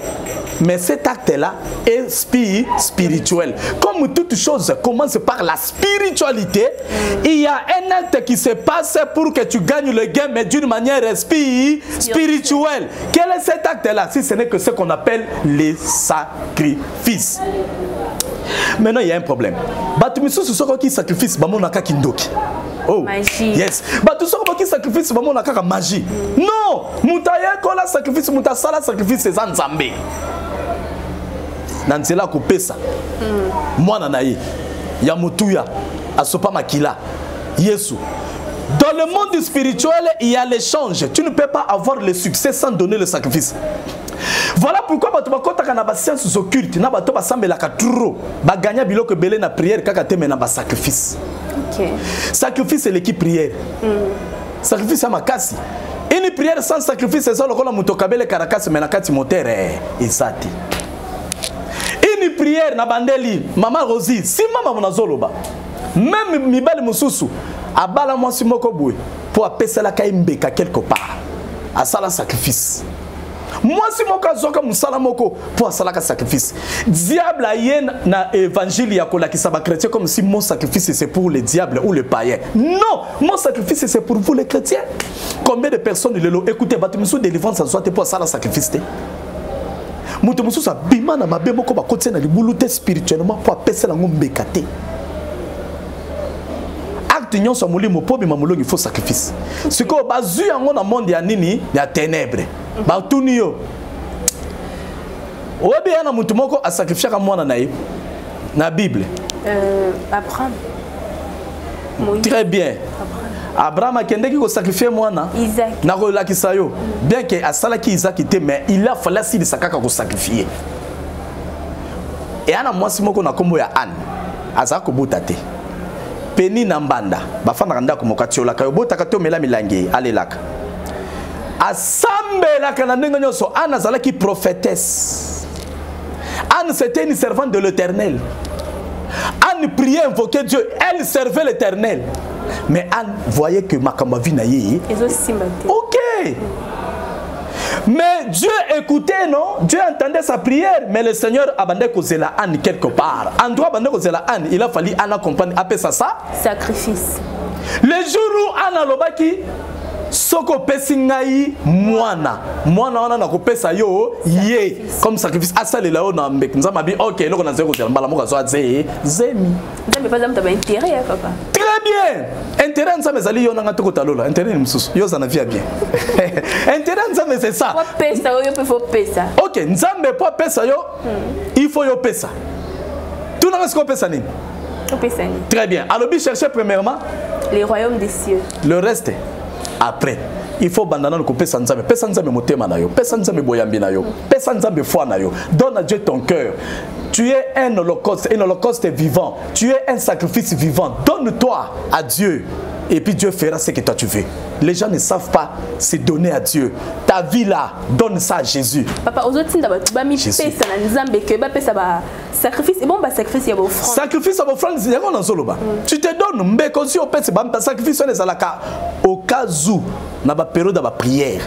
Mais cet acte-là est spirituel. Comme toute chose commence par la spiritualité, il y a un acte qui se passe pour que tu gagnes le gain, mais d'une manière spirituelle. Quel est cet acte-là? Si ce n'est que ce qu'on appelle les sacrifices. Maintenant, il y a un problème. Batumisu ce qui sacrifice, bamonaka kindoki. Oh, magie. Yes. Bah tout ça qui sacrifice vraiment na kaka magie. Non, mutaye kola sacrifice mutasala sacrifice c'est nzambe. Nanzela ko pesa. Mwana naye ya mutuya asopa makila. Yesu. Dans le monde spirituel, il y a l'échange. Tu ne peux pas avoir le succès sans donner le sacrifice. Voilà pourquoi tu vas quand na ba sciences occultes, na ba to ba sambela ka trop, ba gagner biloko belé na prière kaka te na ba sacrifice. OK. Sacrifice c'est l'équipe prière. Sacrifice c'est makasi. Une prière sans sacrifice c'est ça le kola mutokabele karakasi menakati moteur ezati. Une prière na bandeli maman Rosie, si maman monazoloba. Même mibali mususu abala mwasi moko boye pour apesa la kaimbeka quelque part. À ça la sacrifice. Moi si mon cas zoka musala moko pour asala ka sacrifice. Diable ayen na évangile ya kola ki saba chrétien comme si mon sacrifice c'est pour les diables ou les païens. Non, mon sacrifice c'est pour vous les chrétiens. Combien de personnes le lo écoutez batumisu délivrance ça soit pour asala sacrifice te. Mutu musu sa bima na mabe moko ba kotia na libuluté spirituellement pour apesa la ngombekate. Acte nyon so molimo po bima molongi faut sacrifice. Ce que bazu yango na monde ya nini ya ténèbres. Bautuni yo. Obi yana mutu moko a sacrifier ka mwana na ye na Bible. Abraham. Très bien. Abraham a kendeki ko sacrifier mwana Isaac. Na ko lakisa yo. Bien que asala ki Isaac était mais il a fallu si sakaka ko sacrifier. Et ana mwasi moko na kombo ya Anne. Azako botate. Peni na mbanda. Bafana randa ko mokatiola ka yo botaka to mela milangi alelaka. Assemble la kananengonyoso Anne azalaki prophétesse. Anne c'était une servante de l'Éternel. Anne priait, invoquait Dieu, elle servait l'Éternel. Mais Anne voyait que makambo vina yé. OK. Mais Dieu écoutait, non? Dieu entendait sa prière, mais le Seigneur abandonné causer la Anne quelque part. En droit abandonné causer la Anne, il a fallu Anne accompagner après ça sacrifice. Le jour où Anne lobaki soko pesingai mwana wana na kopesa yo ye comme sacrifice asale la o na mbek nzama bi OK loko na zeko mbala moka zo azé zemi nzambe pas nzambe intérêt ya papa très bien intérêt nzambe zali yo na ngata kotalola intérêt ni msusu yo za na via bien intérêt nzambe c'est ça pour pesa yo peut faut pesa OK nzambe pour pesa yo il faut yo pesa tout na ce qu'on pesa ni pesa ni très bien alors bi chercher premièrement les royaumes des cieux le reste après il faut bandana ko pesa nzambe motema na yo pesa nzambe boyambi na yo pesa nzambe foi na yo donne à Dieu ton cœur. Tu es un holocauste vivant, tu es un sacrifice vivant, donne-toi à Dieu et puis Dieu fera ce que toi tu veux. Les gens ne savent pas se donner à Dieu. Ta vie là, donne ça à Jésus. Papa, aujourd'hui ba mi pesa na nzambe ke ba pesa ba sacrifice et bon ba sacrifice ya ba offrande. Sacrifice ya ba offrande c'est quoi dans solo ba. Tu te donnes mbeko si o pesa ba sacrifice on ezalaka au cas où na ba période ba prière.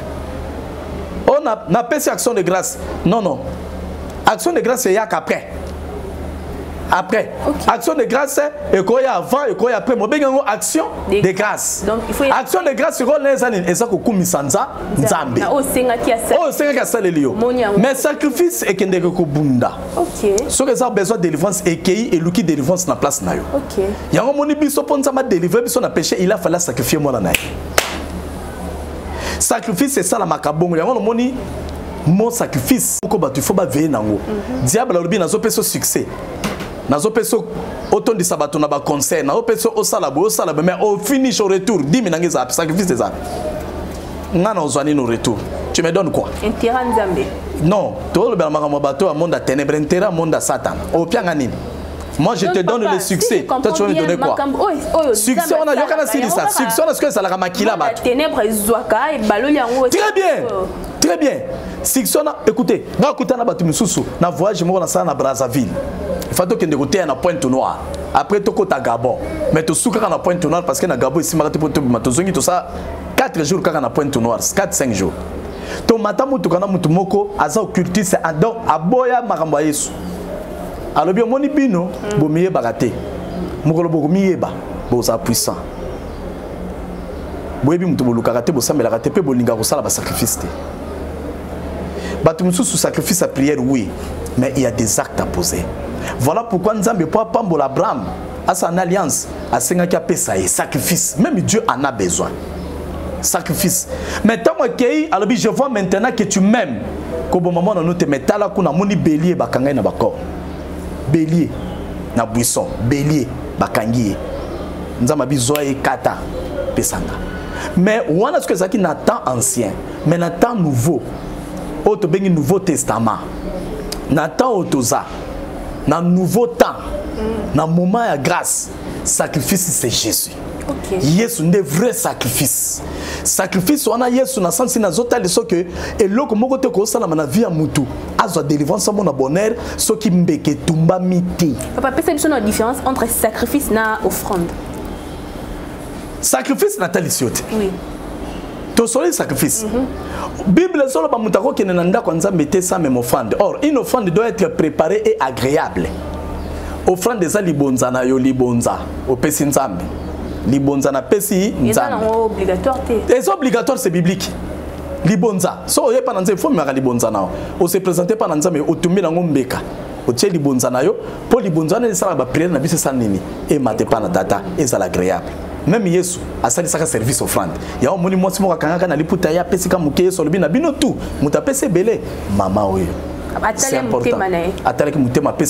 On a pesa action de grâce. Non. Action de grâce c'est yak après. Après, okay. Action de grâce et quoi avant et quoi après. Moi bengango action de grâce. Donc il faut action de grâce sur les années et ça ko kumisanza nzambe. Na o senga ki asa. Oh senga ka salelio. Mais sacrifice et kende ko bunda. OK. Ce que ça besoin de délivrance et qui et luki délivrance na place na yo. OK. Yango moni biso ponza ma délivrer biso na péché, il a fallu sacrifier moi na. Sacrifice c'est ça la makabongo. Yango moni mon sacrifice ko ba tu faut ba veiller nango. Diable a lobi na zo peso succès. nazo peso autant de sabato na ba concert na peso au salabo mais au finish au retour 10 minutes za sacrifice des ngana ozwani no retour tu me donnes quoi intérêt nzambe non to le makambo bato a monde à ténèbres intérêt monde à satan au pianga nini. Moi je te donne le succès. Toi tu vas me donner quoi? Succès on a yokana sili ça. Succès on a ce que ça la makila bato. Ténèbres zwaka et baloli yango. Très bien. Très bien. Succès on a écoutez, na kuta na bato misusu na voyage mo na ça na Brazzaville. Il faut que tu côté na Pointe Noire. Après to kota Gabon. Mais to suka na Pointe Noire parce que na Gabon ici marate poto matozongi tout ça 4 jours kaka na Pointe Noire, 4-5 jours. To matamu to kana mutu moko aza occultiste adon aboya makambo Yesu. Alors bien moni bino bo miye bagate. Mokolo bo miye ba bo za puissant. Boyebi mutu bo lukakate bo sambela kate pe bo linga ko sala ba sacrifice te. Batu musu sous sacrifice à prière oui, mais il y a des actes à poser. Voilà pourquoi Nzambe pour pambola Abraham à son alliance à senga ki apesa et sacrifice. Même Dieu en a besoin. Sacrifice. Maintenant alors je vois maintenant que tu m'aimes. Ko bon moment nous te metala kuna moni bélier bakanga na bakor. Bélier na buisson, bélier bakangi. Nzamba bizoye kata pesanga. Mais on a ce que ça qui n'a temps ancien, mais n'a temps nouveau. Auto bengi nouveau testament. N'a temps autoza. N'a nouveau temps. N'a moment de grâce. Sacrifice c'est Jésus. Okay. Yesu ne vrai sacrifice. Sacrifice on a Yesu na sens na zota leso que et loko moko te ko sala na vie ya mutu azwa délivrance mon bonheur so ki mbeke tumba miti. Papa pesa biso na différence entre sacrifice na offrande. Sacrifice na talisiote. Oui. To soli sacrifice. Bible solo ba mutako ke nanda kwa nzambe te sa même offrande. Or une offrande doit être préparée et agréable. Offrande za libonza na yo libonza o pesi nzambe. Libonza na pesi nzambe. C'est obligatoire te. C'est obligatoire, c'est biblique. Libonza. So oye pa nanze faut maka libonza na. O se présenter pa nanzambe o tumbi na ngombeka. O tie libonza na yo, po libonza na sala ba prière na biso sa nini et mate pa na tata et ça l'agréable. Même Yesu a sali saka service offrande. Ya o moni mwasi moka kanga na liputa ya pesi ka muke Yesu lobi na bino tout. Muta pesi belé mama oyo. C'est important.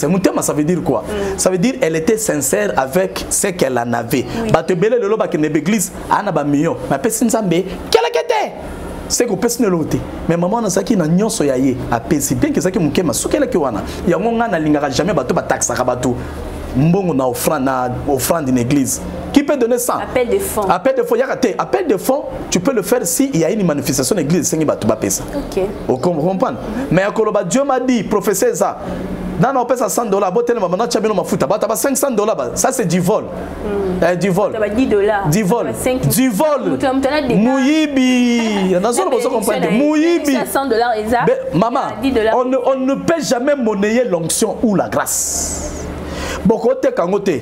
Mutema, ça veut dire quoi? Ça veut dire elle était sincère avec ce qu'elle en avait. Batebele le loba qui ne l'église, ana ba million. Ma personne nzambe, quelle était? C'est que personne ne l'autre. Mais maman na saki na nyonso ya ye, a pesi bien que saki mukema sukela ki wana. Ya ngonga na lingaka jamais bato ba taxa ka bato. Mbongo na offrande d'une église. Qui peut donner ça? Appel de fonds. Appel de fonds, appel de fonds, tu peux le faire s'il y a une manifestation de l'église. Ok. Vous comprenez? Mais Dieu m'a dit, professeur ça. Non, on paie ça $100. $500. Ça, c'est du vol. Du vol. $10. Du vol. Du vol. Mouyibi. Mouyibi. Maman, on ne peut jamais monnayer l'onction ou la grâce. Bokote kangote.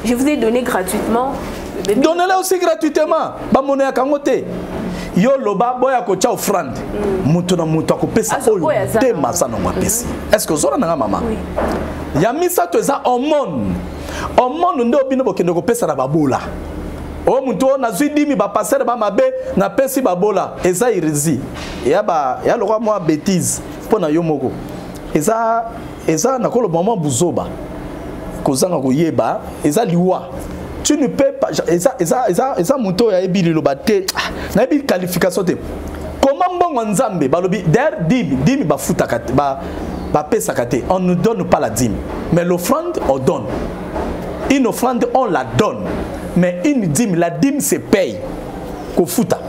Je vous ai donné gratuitement. Donnez-le aussi gratuitement. Bamonea kangote. Yo loba boya ko cha offrande. Mutu na mutu akopesa oyo te masana ngapesi. Est-ce que zona na mama? Oui. Ya misa to za omon. Omon ndo bino bokende kopesa na babola. O mutu na zwidimi ba passer ba mabe na pesi babola. Eza irizi. Ya lo roi moi bêtise. Pona yo moko. Eza na kolo maman buzoba. Kozanga koyeba, eza liwa. Tu ne peux pas eza muto ya ebili lobate. Na ebili qualification te. Comment mbongo nzambe balobi der dimi ba futa kate ba pesa kate. On ne donne pas la dîme, mais l'offrande on donne. Une offrande on la donne, mais une dîme, la dîme se paye. Ko futa.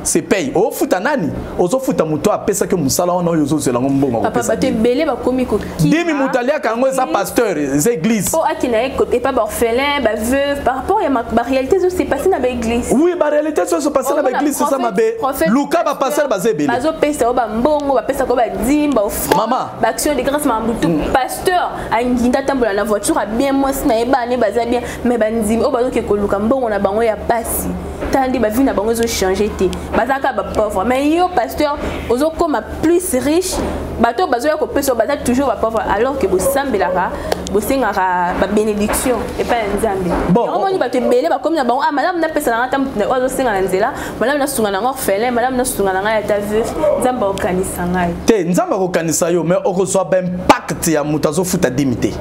C'est paye. Au futa nani? Ozo futa muto a pesa que musala on yozo c'est la ngombo. Papa bato belé ba komiko. Demi mutalia kango za pasteur, les églises. Oh akina et pas orphelin, ba veuve par rapport à ma réalité ça s'est passé dans l'église. Oui, ba réalité ça se passé dans l'église c'est ça ma bé. Luka ba pasteur ba zebele. Bazo pesa ba mbongo, ba pesa ko ba dimba offrande. Maman, ba action de grâce ma mutu pasteur a nginda tambola na voiture a bien moi na eba ne baza bien mais ba ndim o bazo ke ko luka mbongo na bango ya pasi. Tandi ba vie na bango zo changer té. Bazaka ba pauvre mais yo pasteur ozo comme plus riche bato bazoya ko peso baza toujours ba pauvre alors que bosambelaka bosengaka ba bénédiction et pas nzambe bon on moni bato belé ba comme na ba madame na pesa na tam ozo senga na nzela madame na sunga na orphelin madame na sunga na ya ta veuve nzambe okanisa ngai te nzambe okanisa yo mais okozwa ba impact ya mutazo futa dimité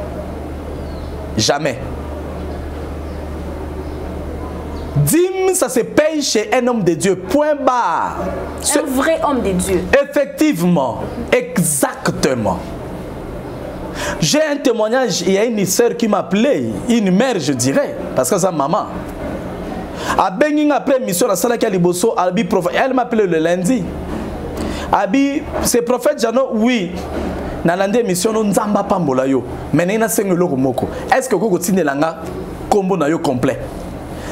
jamais. Dîme, ça se paye chez un homme de Dieu. Point barre. Un vrai homme de Dieu. Effectivement. Exactement. J'ai un témoignage. Il y a une sœur qui m'a appelé. Une mère, je dirais. Parce que c'est sa maman. A Benging après mission la salle qui a liboso. Elle m'a appelé le lundi. Abi, c'est prophète Jano, oui. Nalande mission no nzamba pambola yo. Mais nena sengelo moko. Est-ce que koko tine langa combo na yo complet?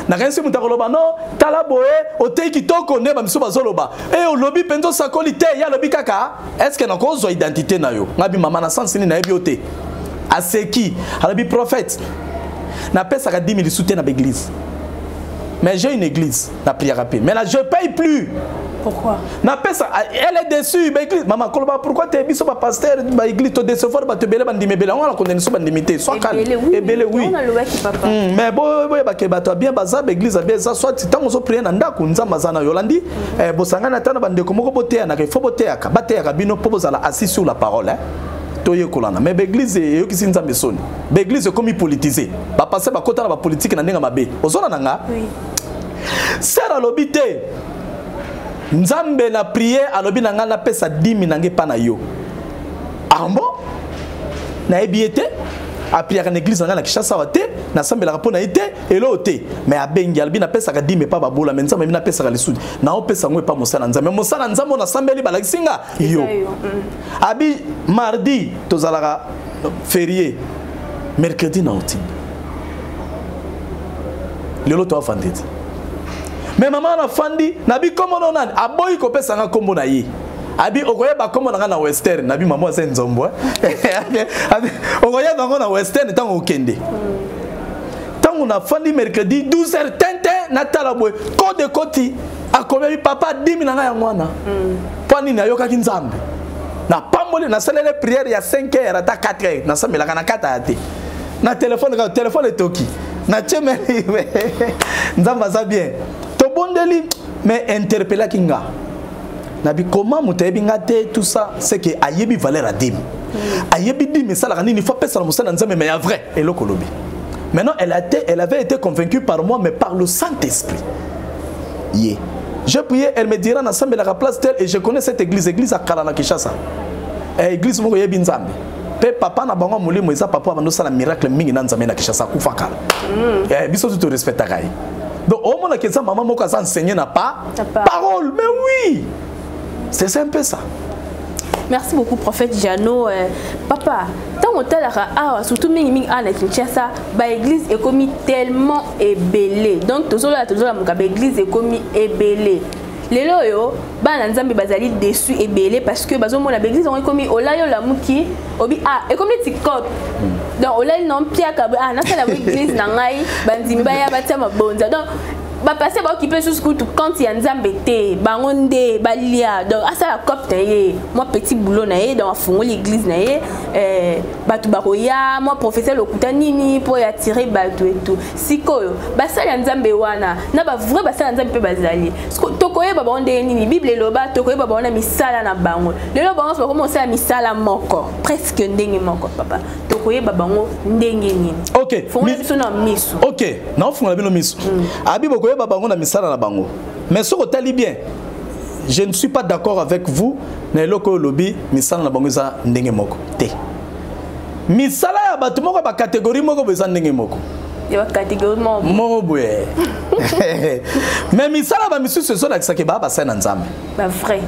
Na kansi mutakoloba non, tala boye, ote kitoko ne ba miso bazoloba. Eh o lobby pendo sakolite ya lobby kaka. Est-ce que nako zo identité na yo? Ngabi mama na sens ni na ebi ote. Aseki, alabi prophète. Na pesa ka 10 000 soutien na l'église. Mais j'ai une église, la prière rapide. Mais là je paye plus. Pourquoi? Elle est déçue. Maman, pourquoi tu es biso pasteur ba église to décevoir ba te belé bandimé belé on la connaît so bandimité soit calme et belé oui. Mais boy ba ke ba to bien baza ba église bien ça soit tant on so prier na ndako nzamba zana yolandi bosanga na tana bande ko moko botea na ke fo botea ka batea bino po bozala assis sur la parole hein. Toye kolana mais ba église yo ki sinzambe soni. Ba église comme politisé. Ba passer ba kota na ba politique na ndenga mabe. Ozona nanga? Oui. Sera lobité. Nzambe na prier alobi na nga na pesa 10 000 nange pa na yo. Ambo na ebiete a prier en église na Kinshasa wate na sambe la rapona ite elo te mais a bengi albi na pesa ka 10 000 pa babola mais nzambe na pesa ka lesudi na o pesa ngwe pa mosala nzambe na sambe li balakisinga yo. Abi mardi tozalaka férié mercredi na oti. Lelo to afandeti. Mais maman na fandi nabi komo non aboyi ko pesa nga kombo na yi abi okoye ba komo na western nabi maman se nzombo abi okoye ba na western tango okende tango na fandi mercredi 12h tente na talaboy ko de koti akobe papa 10 000 nga ya mwana pani na yoka kinzambe na pambole na salele prière ya 5h ata 4h na samela kana kata ate na téléphone toki na chemeli nzamba za bien to bondeli mais interpeller kinga nabi comment mutebi ngate tout ça c'est que ayebi valeur à dim ayebi dim ça la nini faut pesa la musala nzambe mais vrai et le kolobi maintenant elle avait été convaincue par moi mais par le Saint-Esprit yeah. Je priais elle me dira na sambe la place telle et je connais cette église à Kalana Kinshasa église moko yebi nzambe pe papa na bango molimo eza papa bando sala miracle mingi na nzambe na Kinshasa kufa kala biso tout respect akai. Donc, au moment où ça, maman m'a enseigné n'a pas parole, mais oui, c'est un peu ça. Merci beaucoup, prophète Jano. Papa, tant que tel surtout ming à Kinshasa, l'église est comme tellement ébellée. Donc, toujours là, l'église est comme ébellée. Les loyaux, Nzambe bazali déçu et belé parce que bazo mona l'église on est comme olayo la muki obi et comme les tikot donc olayo non pia ka na sala l'église na ngai bandimi ba ya batia mabonza donc ba passer ba occuper sous coup quand il y a Nzambe té bangonde balia donc à ça la cop taye moi petit boulot na ye dans fongo l'église na ye batu baroya moi professeur lokuta nini pour attirer batu et tout sikoyo ba sala Nzambe wana na ba vrai ba sala Nzambe pe bazali tokoye ba bonde nini bible loba tokoye ba bona misala na bango lelo bango ba commencer à misala moko presque ndenge moko papa tokoye ba bango ndenge nini OK fongo biso na miso OK na fongo na bino miso abi boko bango na misala na bango mais ce que tu bien je ne suis pas d'accord avec vous na loko lobby misala na bango za ndenge moko te misala ya batu moko ba catégorie moko beza ndenge moko ya catégorie moko boye mais misala ba misu ce sont la que ba sa na nzambe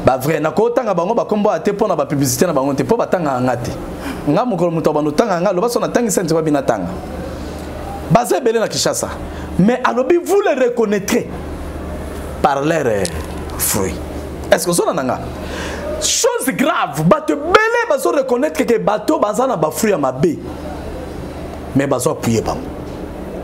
ba vrai na ko tanga bango ba kombo ate pona ba publicité na bango te po batanga ngate nga mukolo muto ba tanga nga loba so na tangi sente ba binatanga basé belé na Kinshasa. Mais alobi vous les reconnaîtrez par leurs fruits. Est-ce que ça nanga? Chose grave, bateau belé baso reconnaître que bateau bazana ba fruit à ma bé. Mais baso appuyer pas.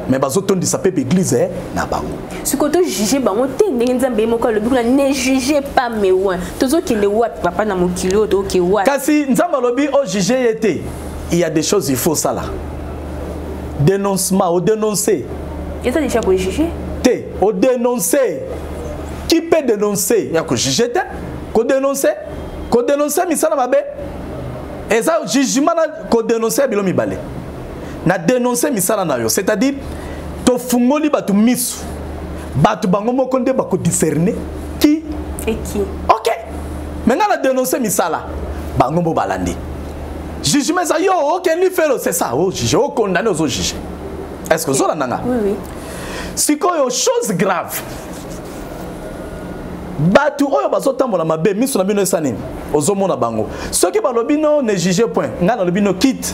mais bazotondisa pe église na bango. Ce que tu juges bango te ndenge nzambe moko lobi kuna ne jugez pas mais ouais. Tozo ki ne wa papa na mokilo to ki wa. Kasi nzambe lobi o juger été. Il y a des choses il faut ça là. Dénoncement au dénoncer. Et ça déjà pour juger? Te au dénoncer. Qui peut dénoncer? Il y a que juger te. Ko dénoncer? Ko dénoncer misala mabe. Et ça jugement ko dénoncer bilo mibale. Na dénoncer misala na yo, c'est-à-dire to fungoli batu misu. Batu bango moko nde bako discerner qui et qui. OK. Maintenant la dénoncer misala. Bango mo balandi. Jugement ça yo OK ni fait c'est ça. Oh juger, oh condamner aux juger. Est-ce que ça nanga? Oui oui. Si ko yo chose grave. Batu oyo bazotambola mabe misu na bino esani ozomona bango soki balobi no ne juge point nga na lobi no quitte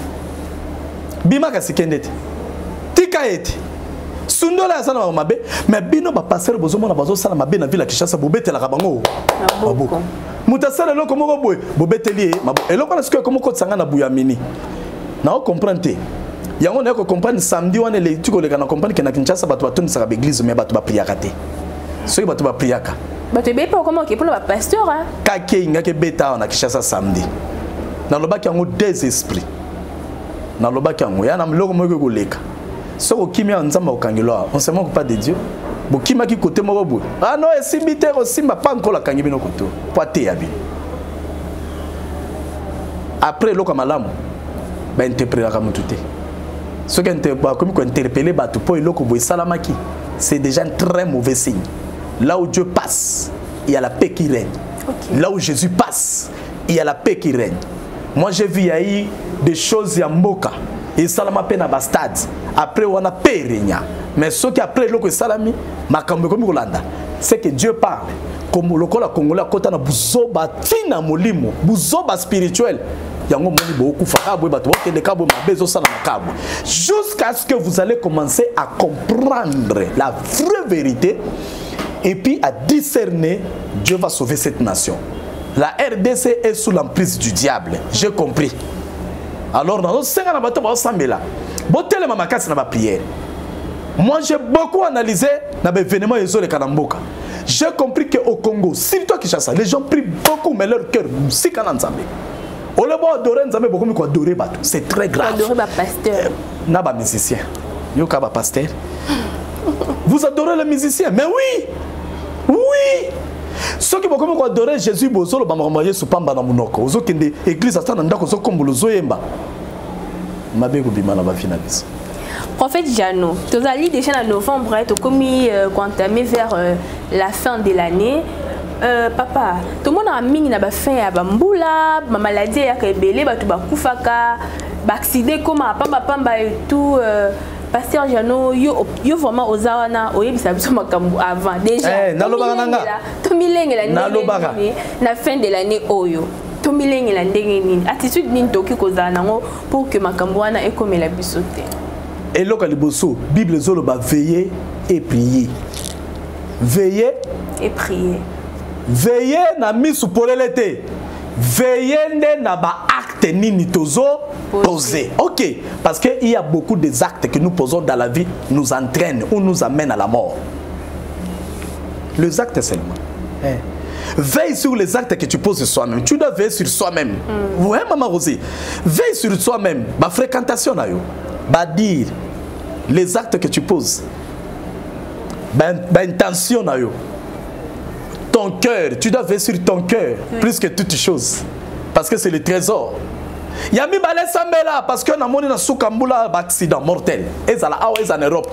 bima ka sikendete tika ete sundola asana mabe mais bino ba passer bozomona bazosala mabe na ville Kinshasa bobetela ka bango maboko mutasala loko moko boy bobeteli maboko eloko na sikoyo komoko tsanga na buyamini na o comprendre yango na ko comprendre samedi wana le tiko le kana comprendre que na Kinshasa batu batondisa ka église mais batu ba priaka te soki batu ba priaka. Bah tu es pas comment qui pour le pasteur hein? Kake inga ke beta na Kinshasa samedi. Na lobaki yango des esprits. Na lobaki yango ya na mloko moko ko leka. Soko kimia nzamba okangelo, on se manque pas de Dieu. Bo kima ki côté moko bo. Ah non, esimbite ko simba pas encore la kangi bino koto. Poate ya bi. Après loko malamu ba interpréter ka mutute. Ce qui est comme interpeller batu po loko bo salamaki, c'est déjà un très mauvais signe. Là où Dieu passe, il y a la paix qui règne. Okay. Là où Jésus passe, il y a la paix qui règne. Moi, j'ai vu, il y a eu des choses, il y a Moka. Et Salama peine à Bastad. Après, on a paix régna. Mais ce qui après, l'eau que Salami, c'est que Dieu parle. Comme le Congolais, quand on a bouzoba, fina molimo, bouzoba spirituel. Jusqu'à ce que vous allez commencer à comprendre la vraie vérité. Et puis à discerner, Dieu va sauver cette nation. La RDC est sous l'emprise du diable. J'ai compris. Alors, dans notre 5 ans, prière. Moi, j'ai beaucoup analysé l'événement de Kanamboka. J'ai compris qu'au Congo, surtout à Kinshasa, les gens prient beaucoup, mais leur cœur, c'est c'est très grave. Adorer ma pasteur. Naba musicien. Yokaba pasteur. Vous adorez les musiciens, mais oui. Oui. Ceux qui vont adorer Jésus, bozolo bamamoye supamba na munoko. Ozo kende église asa nda ko sokombolo zoyemba. Mabe ko bimana ba finaliser. Prophète Jano, tu as dit déjà en novembre, tu as commis entamé vers la fin de l'année. Papa, tout le monde a mis na ba fin ya bambula, ma maladie ya kebele, ba tu ba kufaka, ba accident comme pamba pamba et tout. Pasteur Jano, yo vraiment ozawana oyebisa biso makambo avant déjà. Na lobaka nanga. To milenge la na fin de l'année oyo. To milenge la ndenge nini. Attitude nini toki kozala nango pour que makambo wana ekomela biso te. Et loka liboso, Bible zoloba veiller et prier. Veiller et prier. Veiller na misu polelete. Veiller na ba acte nini tozo poser. OK, parce que il y a beaucoup des actes que nous posons dans la vie nous entraînent ou nous amènent à la mort. Les actes seulement. Veille sur les actes que tu poses sur soi-même. Tu dois veiller sur soi-même. Ouais, maman Rosie. Veille sur soi-même. Ma fréquentation na yo. Ba dire les actes que tu poses. Ba intention na yo. Ton cœur, tu dois veiller sur ton cœur plus que toutes choses. Parce que c'est le trésor. Yami balé sambela parce que na moni na sukambula accident mortel. Ezala awa en Europe.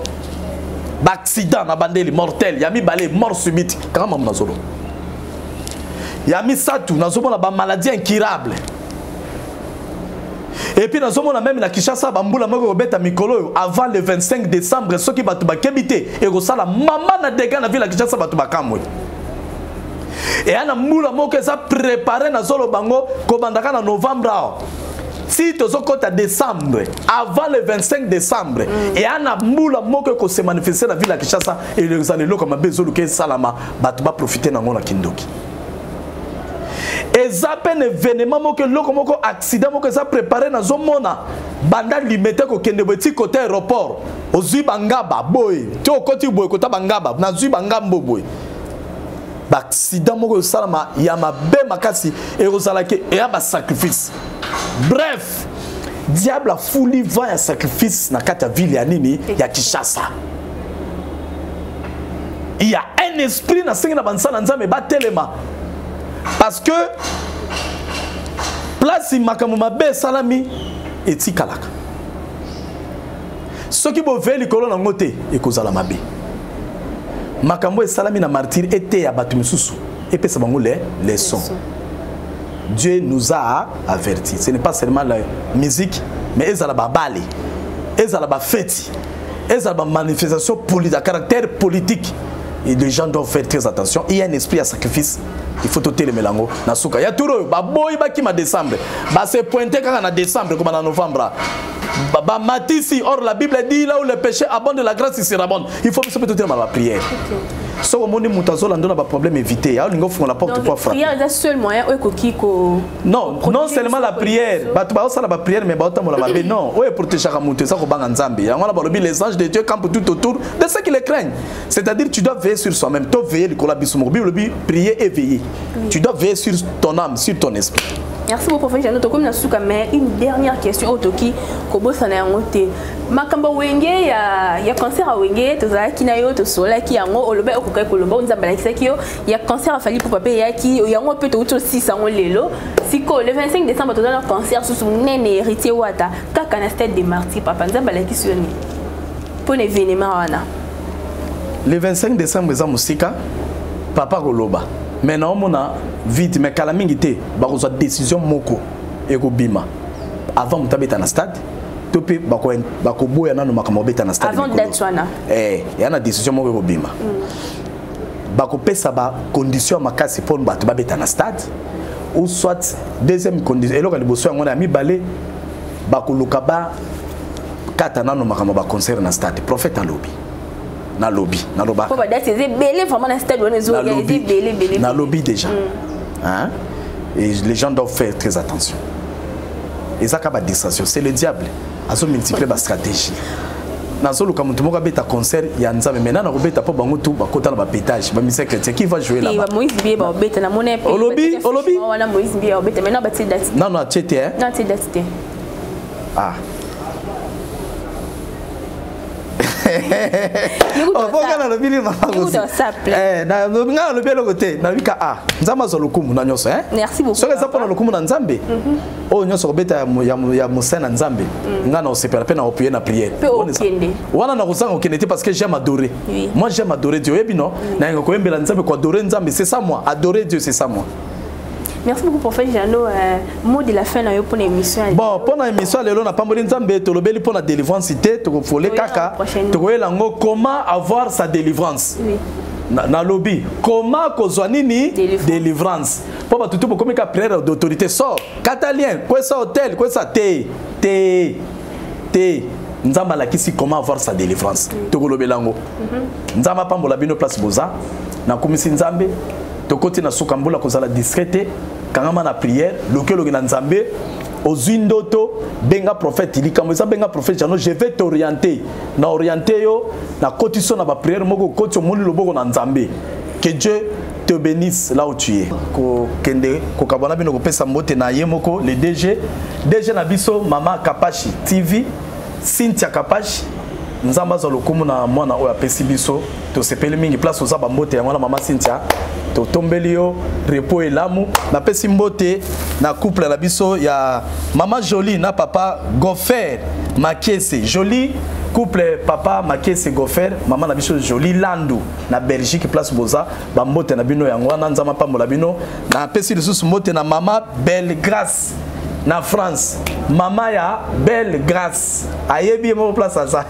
Accident na bandeli mortel. Yami balé mort subite. Comment na zolo. Yami satu na zomo na ba maladie incurable. Et puis na zomo na même na Kinshasa bambula moko beta mikolo avant le 25 décembre ceux qui batu ba kebité et rosala maman na dégâts na ville la Kinshasa batu ba kamwe. Et ana mula moko ça préparé na zolo bango ko bandaka na novembre. Si tu as décembre, avant le 25 décembre, et ana mula moko ko se manifester la ville à Kinshasa et les années comme bezolo ke salama, ba tu vas profiter na ngona kindoki. Et Ezap un événement que l'oko accident que ça préparé dans zomona banda limité ko kende beti côté aéroport ozui bangaba boy to koti boy kota bangaba na zui bangambo boy ba accident moko salama ya mabe makasi et ozala ke et ba sacrifice. Bref, diable a fouli va ya sacrifice na kata ville ya nini ya Kinshasa. Il y a un esprit na sengi na bansala nzambe ba telema. Parce que place makambo mabe salami etikalaka. Ce qui bo veli kolo na ngote ekozala mabe. Makambo salami na martyr était ya batu misusu et pesa bango les leçons. Dieu nous a avertis. Ce n'est pas seulement la musique mais ezala ba bale. Ezala ba fête. Ezala ba manifestation politique, à caractère politique. Et les gens doivent faire très attention. Il y a un esprit à sacrifice. Il faut tout le mélango. Il y a tout le monde qui m'a décembre. C'est pointé quand on a décembre comme en novembre. Matisi, or la Bible dit là où le péché abonde, la grâce il sera bonne. Il faut se mettre tout la prière. Si on a un problème évité, on a la porte pour frapper. La prière est le seul moyen non, non seulement la prière. La prière, mais non. On est protégé à monter ça en Zambie. Les anges de Dieu campent tout autour de ceux qui les craignent. C'est-à-dire tu dois veiller sur soi-même. Tu dois veiller sur la Bible, prier et veiller. Tu dois veiller sur ton âme, sur ton esprit. Merci beaucoup, professeur. Mais une dernière question au Toki, Makamba Wenge, il y a cancer à Wenge, tu as qui n'a eu de soleil qui a un olobe au coca colobo, on s'appelle il y a cancer à Fali pour papier, il y a un peu de 600 lélo. Si le 25 décembre, tu as un cancer sous son nez héritier Wata, quand on a stade des martyrs, papa, on s'appelle qui sonne pour l'événement. Le 25 décembre, nous avons papa Goloba. Maintenant, on a vite, mais quand la mingité, on a décision moko et bima. Avant, on a un stade. Avant d'être soana. Il y a une décision moko bima. Bako pesa ba condition makasi pour bato ba beta na stade ou soit deuxième condition. Et là, quand on a mis balé, bako lukaba katana no makamo ba concert na stade. Prophète en lobby. Na lobby, na loba. Faut pas dire c'est belé vraiment na stade on est belé. Na lobby déjà. Hein? Et les gens doivent faire très attention. Et ça kaba distraction, c'est le diable. Azo multiplier ba stratégie. Nazo luka mutu moka beta concert ya nzambe maintenant na robeta po bango tout ba kota na ba pétage, ba musique chrétien qui va jouer là-bas. Et Moïse Bié ba beta na moné. Au lobby. Voilà Moïse Bié ba beta maintenant ba tsi date. Non non, tchete hein. Non, tsi date. Ah. Oh, boka na lobili mama gosi. Na nga lobeli côté, na bika ah. Nzamba zo lokumu na nyoso hein. Merci beaucoup. Soka za pona lokumu na nzambe. Oh nyoso robeta ya musena nzambe. Nga na osepela pe na appuyer na prière. Wana na kusanga okende parce que j'aime adorer. Moi j'aime adorer Dieu. Et bino na nga ko yembela nzambe ko adorer nzambe, c'est ça moi. Adorer Dieu c'est ça moi. Merci beaucoup professeur Jano, mot de la fin pour l'émission. Bon, pour l'émission lelo na pamboli nzambe to lobeli pour la délivrance cité to folé kaka. To koyelango comment avoir sa délivrance. Oui. Na lobby, comment kozwa nini délivrance. Pour ba tutu comme ka prière d'autorité sort. Catalien, quoi ça hôtel, quoi ça té. Nzamba la kisi comment avoir sa délivrance. To kolobelango. Nzamba pambola bino place boza. Na komisi nzambe. To côté na sukambula kozala discrété kangama na prière lokelo na nzambe ozindoto benga prophète likambo ça benga prophète jano je vais t'orienter na orienter yo na kotiso na ba prière moko koti omoni loboko na nzambe que Dieu te bénisse là où tu es ko kende ko kabana bino ko pesa mbote na ye moko le DG na biso mama Kapashi TV Cynthia Kapashi nzamba za lokumu na mwana oya pesi biso to sepeli mingi place oza ba mbote ya mwana mama Cynthia to tombelio repos elamu na pesi mbote na couple la biso ya mama Jolie na papa Gofer Makese Jolie couple papa Makese Gofer mama na biso Jolie Landu na Belgique place boza ba mbote na bino yango na nzama pambola bino na pesi lisusu mbote na mama Belle Grâce na France mama ya Belle Grâce ayebi mo place ça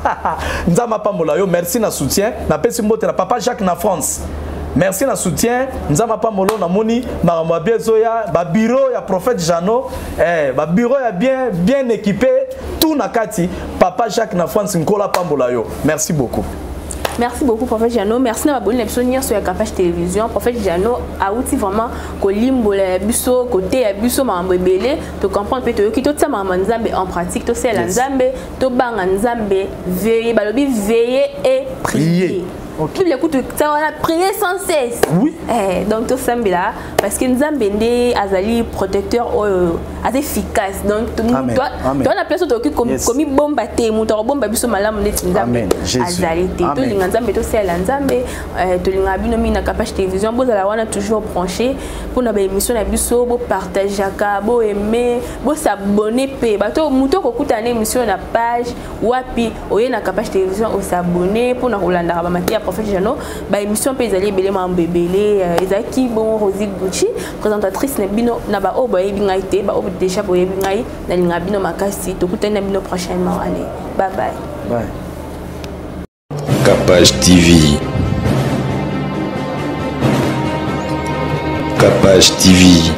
nzama pambola yo merci na soutien na pesi mbote na papa Jacques na France. Merci na soutien nzama pamolo na moni makambo biezoya ba bureau ya prophète Jano ba bureau ya bien équipé tout na kati papa Jacques na France nkola pambola yo merci beaucoup. Merci beaucoup, Prophète Jano. Merci à abonné sur la Capage Télévision. Prophète Jano a outil vraiment que limbo la busso côté à busso ma mbélé. Tu comprends peut-être que tout ça ma nzambe en pratique. Tu sais la nzambe, tu bang nzambe, veiller, balobi veiller et prier. Okay. Écoute, ça on a prié sans cesse. Oui. Donc tout ça là, parce que Nzambe est azali protecteur assez efficace. Donc toi la place où tu comme bombe té, moto bombe biso malamu net Nzambe. Azali té. Tout les Nzambe tout c'est la Nzambe. Tout les ngabino mi na Capage Télévision, vous allez voir toujours branché pour na émission na biso, bo partager ka, bo aimer, bo s'abonner pe. Bato moto ko kutana émission na page wapi oye na Capage Télévision o s'abonner pour na Rolanda ba matia Prophète Jano, bah émission pays allé belé ma bébélé, Ezaki bon Rosie Gucci, présentatrice nebino naba o boye bingaité, ba o déjà boye bingai, na lingabino makasi, to kutana bino prochainement allez. Bye bye. Bye. Capage TV. Capage TV.